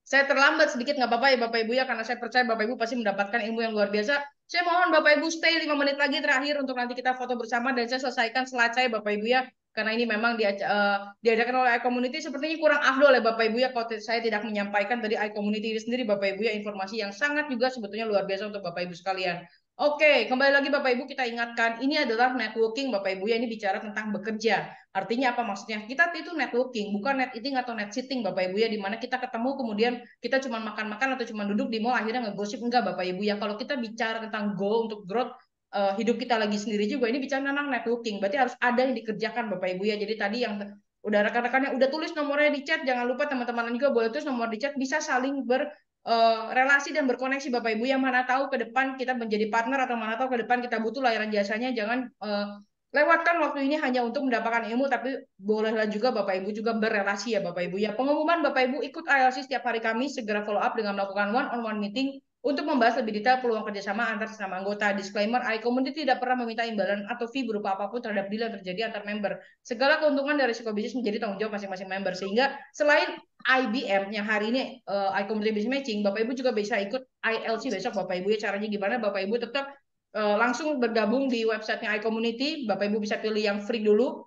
Saya terlambat sedikit nggak apa-apa ya Bapak Ibu ya, karena saya percaya Bapak Ibu pasti mendapatkan ilmu yang luar biasa. Saya mohon Bapak Ibu stay 5 menit lagi terakhir untuk nanti kita foto bersama dan saya selesaikan slide saya Bapak Ibu ya. Karena ini memang diadakan oleh iCommunity, sepertinya kurang afdol ya Bapak Ibu ya kalau saya tidak menyampaikan tadi iCommunity ini sendiri Bapak Ibu ya, informasi yang sangat juga sebetulnya luar biasa untuk Bapak Ibu sekalian. Oke, kembali lagi Bapak Ibu kita ingatkan, ini adalah networking Bapak Ibu ya, ini bicara tentang bekerja. Artinya apa maksudnya? Kita itu networking, bukan net eating atau net sitting Bapak Ibu ya, di mana kita ketemu kemudian kita cuma makan-makan atau cuma duduk di mall akhirnya ngegosip, enggak Bapak Ibu ya. Kalau kita bicara tentang goal untuk growth hidup kita lagi sendiri juga, ini bicara tentang networking. Berarti harus ada yang dikerjakan Bapak Ibu ya. Jadi tadi yang udah rekan-rekan yang udah tulis nomornya di chat, jangan lupa teman-teman juga boleh tulis nomor di chat, bisa saling relasi dan berkoneksi Bapak Ibu, yang mana tahu ke depan kita menjadi partner atau mana tahu ke depan kita butuh layanan jasanya. Jangan lewatkan waktu ini hanya untuk mendapatkan ilmu, tapi bolehlah juga Bapak Ibu juga berelasi ya Bapak Ibu ya. Pengumuman Bapak Ibu ikut ILC setiap hari Kamis, segera follow up dengan melakukan one-on-one meeting untuk membahas lebih detail peluang kerjasama antar sesama anggota. Disclaimer, iCommunity tidak pernah meminta imbalan atau fee berupa apapun terhadap deal yang terjadi antar member. Segala keuntungan dari risiko bisnis menjadi tanggung jawab masing-masing member. Sehingga selain IBM yang hari ini iCommunity Business Matching, Bapak Ibu juga bisa ikut ILC besok Bapak Ibu ya. Caranya gimana? Bapak Ibu tetap langsung bergabung di websitenya iCommunity. Bapak Ibu bisa pilih yang free dulu.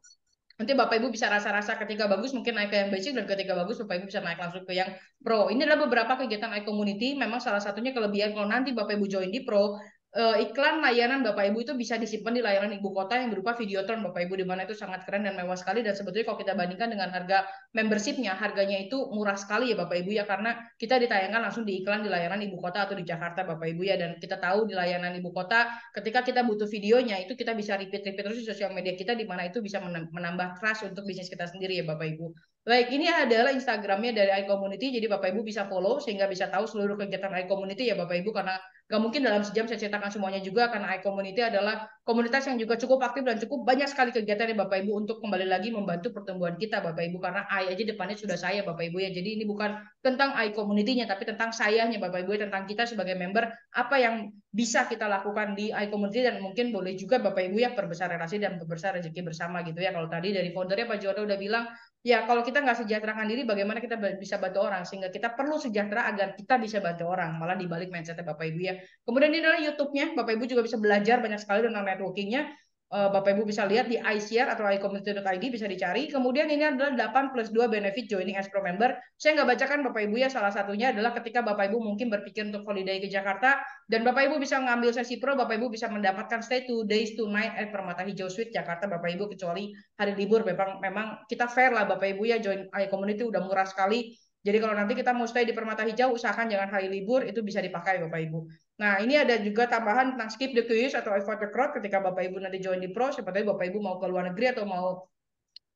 Nanti Bapak Ibu bisa rasa-rasa ketika bagus mungkin naik ke yang basic, dan ketika bagus Bapak Ibu bisa naik langsung ke yang pro. Ini adalah beberapa kegiatan iCommunity. Memang salah satunya kelebihan kalau nanti Bapak Ibu join di pro, iklan layanan Bapak Ibu itu bisa disimpan di layanan ibu kota yang berupa Videotron Bapak Ibu, di mana itu sangat keren dan mewah sekali. Dan sebetulnya kalau kita bandingkan dengan harga membershipnya, harganya itu murah sekali ya Bapak Ibu ya, karena kita ditayangkan langsung di iklan di layanan ibu kota atau di Jakarta Bapak Ibu ya. Dan kita tahu di layanan ibu kota ketika kita butuh videonya itu kita bisa repeat terus di sosial media kita, di mana itu bisa menambah trust untuk bisnis kita sendiri ya Bapak Ibu. Baik, ini adalah Instagramnya dari iCommunity, jadi Bapak Ibu bisa follow sehingga bisa tahu seluruh kegiatan iCommunity ya Bapak Ibu, karena gak mungkin dalam sejam saya ceritakan semuanya juga, karena iCommunity adalah komunitas yang juga cukup aktif dan cukup banyak sekali kegiatan ya Bapak Ibu untuk kembali lagi membantu pertumbuhan kita Bapak Ibu, karena I aja depannya sudah saya Bapak Ibu ya. Jadi ini bukan tentang iCommunity-nya tapi tentang sayanya Bapak Ibu, tentang kita sebagai member, apa yang bisa kita lakukan di iCommunity, dan mungkin boleh juga Bapak Ibu ya perbesar relasi dan perbesar rezeki bersama gitu ya. Kalau tadi dari foundernya Pak Juwanda udah bilang, ya kalau kita nggak sejahterakan diri, bagaimana kita bisa bantu orang, sehingga kita perlu sejahtera agar kita bisa bantu orang, malah dibalik mindsetnya Bapak Ibu ya. Kemudian ini adalah YouTube-nya, Bapak Ibu juga bisa belajar banyak sekali tentang networking-nya. Bapak Ibu bisa lihat di iShare atau iCommunity.id, bisa dicari. Kemudian ini adalah 8+2 benefit joining as pro member. Saya nggak bacakan Bapak Ibu ya, salah satunya adalah ketika Bapak Ibu mungkin berpikir untuk holiday ke Jakarta, dan Bapak Ibu bisa ngambil sesi pro, Bapak Ibu bisa mendapatkan stay 2 days 2 night at Permata Hijau Suite Jakarta Bapak Ibu, kecuali hari libur. Memang kita fair lah Bapak Ibu ya, join iCommunity udah murah sekali. Jadi kalau nanti kita mau stay di Permata Hijau, usahakan jangan hari libur, itu bisa dipakai Bapak Ibu. Nah, ini ada juga tambahan tentang skip the quiz atau avoid the crowd ketika Bapak Ibu nanti join di pro. Siapa tahu Bapak Ibu mau ke luar negeri atau mau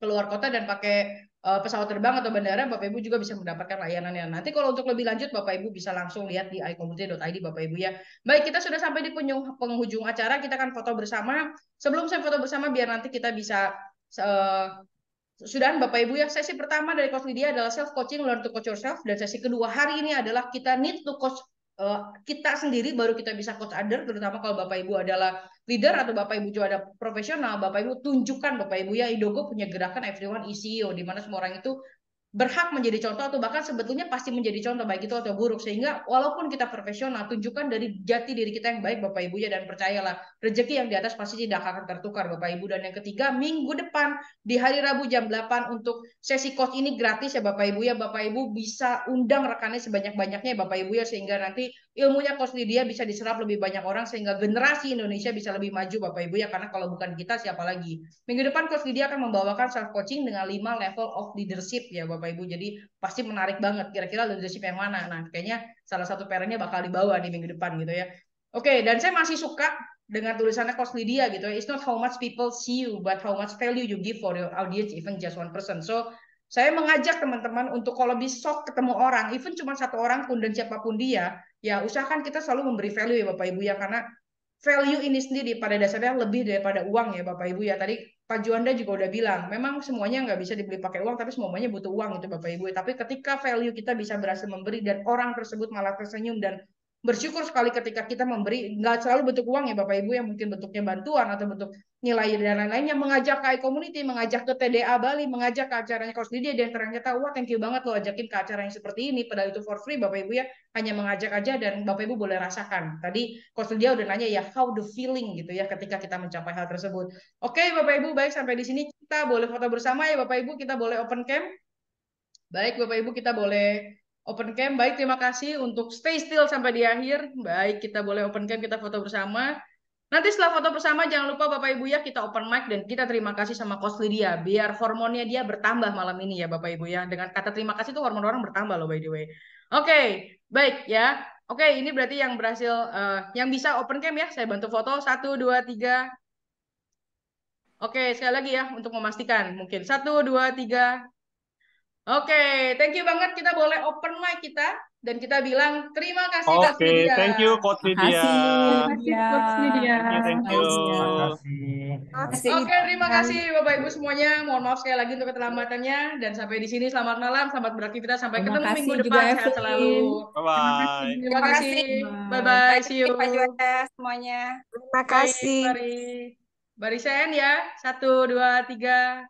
keluar kota dan pakai pesawat terbang atau bandara, Bapak Ibu juga bisa mendapatkan layanannya. Nanti kalau untuk lebih lanjut, Bapak Ibu bisa langsung lihat di iCommunity.id Bapak Ibu ya. Baik, kita sudah sampai di penghujung acara, kita akan foto bersama. Sebelum saya foto bersama, biar nanti kita bisa sudahan Bapak Ibu ya. Sesi pertama dari Coach Lydia adalah self coaching, learn to coach yourself, dan sesi kedua hari ini adalah kita need to coach kita sendiri, baru kita bisa coach other, terutama kalau Bapak Ibu adalah leader atau Bapak Ibu juga ada profesional. Bapak Ibu tunjukkan Bapak Ibu ya, Indogo punya gerakan everyone is CEO, di mana semua orang itu berhak menjadi contoh atau bahkan sebetulnya pasti menjadi contoh, baik itu atau buruk. Sehingga walaupun kita profesional, tunjukkan dari jati diri kita yang baik Bapak Ibu ya, dan percayalah rezeki yang di atas pasti tidak akan tertukar Bapak Ibu. Dan yang ketiga, minggu depan di hari Rabu jam 8 untuk sesi coach ini gratis ya Bapak Ibu ya. Bapak Ibu bisa undang rekannya sebanyak-banyaknya Bapak Ibu ya, sehingga nanti ilmunya Coach Lydia bisa diserap lebih banyak orang, sehingga generasi Indonesia bisa lebih maju Bapak Ibu ya, karena kalau bukan kita siapa lagi. Minggu depan Coach Lydia akan membawakan self coaching dengan 5 level of leadership ya Bapak Ibu. Jadi pasti menarik banget, kira-kira leadership yang mana. Nah, kayaknya salah satu pairnya bakal dibawa di minggu depan gitu ya. Oke, dan saya masih suka dengan tulisannya Coach Lydia gitu ya. It's not how much people see you, but how much value you give for your audience, even just one person. So saya mengajak teman-teman untuk kalau bisa ketemu orang, even cuma satu orang pun dan siapapun dia, ya usahakan kita selalu memberi value ya Bapak Ibu ya, karena value ini sendiri pada dasarnya lebih daripada uang ya Bapak Ibu ya. Tadi Pak Juwanda juga udah bilang, memang semuanya nggak bisa dibeli pakai uang, tapi semuanya butuh uang itu Bapak Ibu. Tapi ketika value kita bisa berhasil memberi dan orang tersebut malah tersenyum dan bersyukur sekali ketika kita memberi, nggak selalu bentuk uang ya Bapak Ibu ya, mungkin bentuknya bantuan atau bentuk nilai dan lain-lainnya, mengajak ke iCommunity, mengajak ke TDA Bali, mengajak ke acaranya Coach Lydia, dan ternyata wah thank you banget lo ajakin ke acara yang seperti ini, padahal itu for free Bapak Ibu ya, hanya mengajak aja dan Bapak Ibu boleh rasakan. Tadi Coach Lydia udah nanya ya how the feeling gitu ya ketika kita mencapai hal tersebut. Oke Bapak Ibu, baik sampai di sini kita boleh foto bersama ya Bapak Ibu, kita boleh open cam. Baik Bapak Ibu, kita boleh open cam. Baik, terima kasih untuk stay still sampai di akhir. Baik, kita boleh open cam, kita foto bersama. Nanti setelah foto bersama, jangan lupa Bapak Ibu ya, kita open mic dan kita terima kasih sama Coach Lydia, biar hormonnya dia bertambah malam ini ya Bapak Ibu ya. Dengan kata terima kasih itu hormon orang bertambah loh by the way. Oke, baik ya. Oke, ini berarti yang berhasil, yang bisa open cam ya, saya bantu foto. 1, 2, 3. Oke, sekali lagi ya, untuk memastikan. Mungkin 1, 2, 3. Oke, thank you banget. Kita boleh open mic kita dan kita bilang terima kasih Coach
Oke,
Lydia.
thank you Coach Lydia.
Makasih,
Terima kasih Coach Lydia.
Thank you.
Terima kasih. nih.
Kasih
Oke, terima
liburan.
kasih Bapak Ibu semuanya. Mohon maaf sekali lagi untuk keterlambatannya. Dan sampai di sini selamat malam, selamat beraktivitas. Sampai
Terima
ketemu minggu
kasih juga
depan. Sehat selalu.
Evelyn.
Terima kasih.
Bye-bye.
Terima
Terima
kasih.
kasih.
Bye-bye.
Bye
See you.
Pak Juanda semuanya.
Terima
Baik,
kasih.
mari. Barisan ya. 1, 2, 3.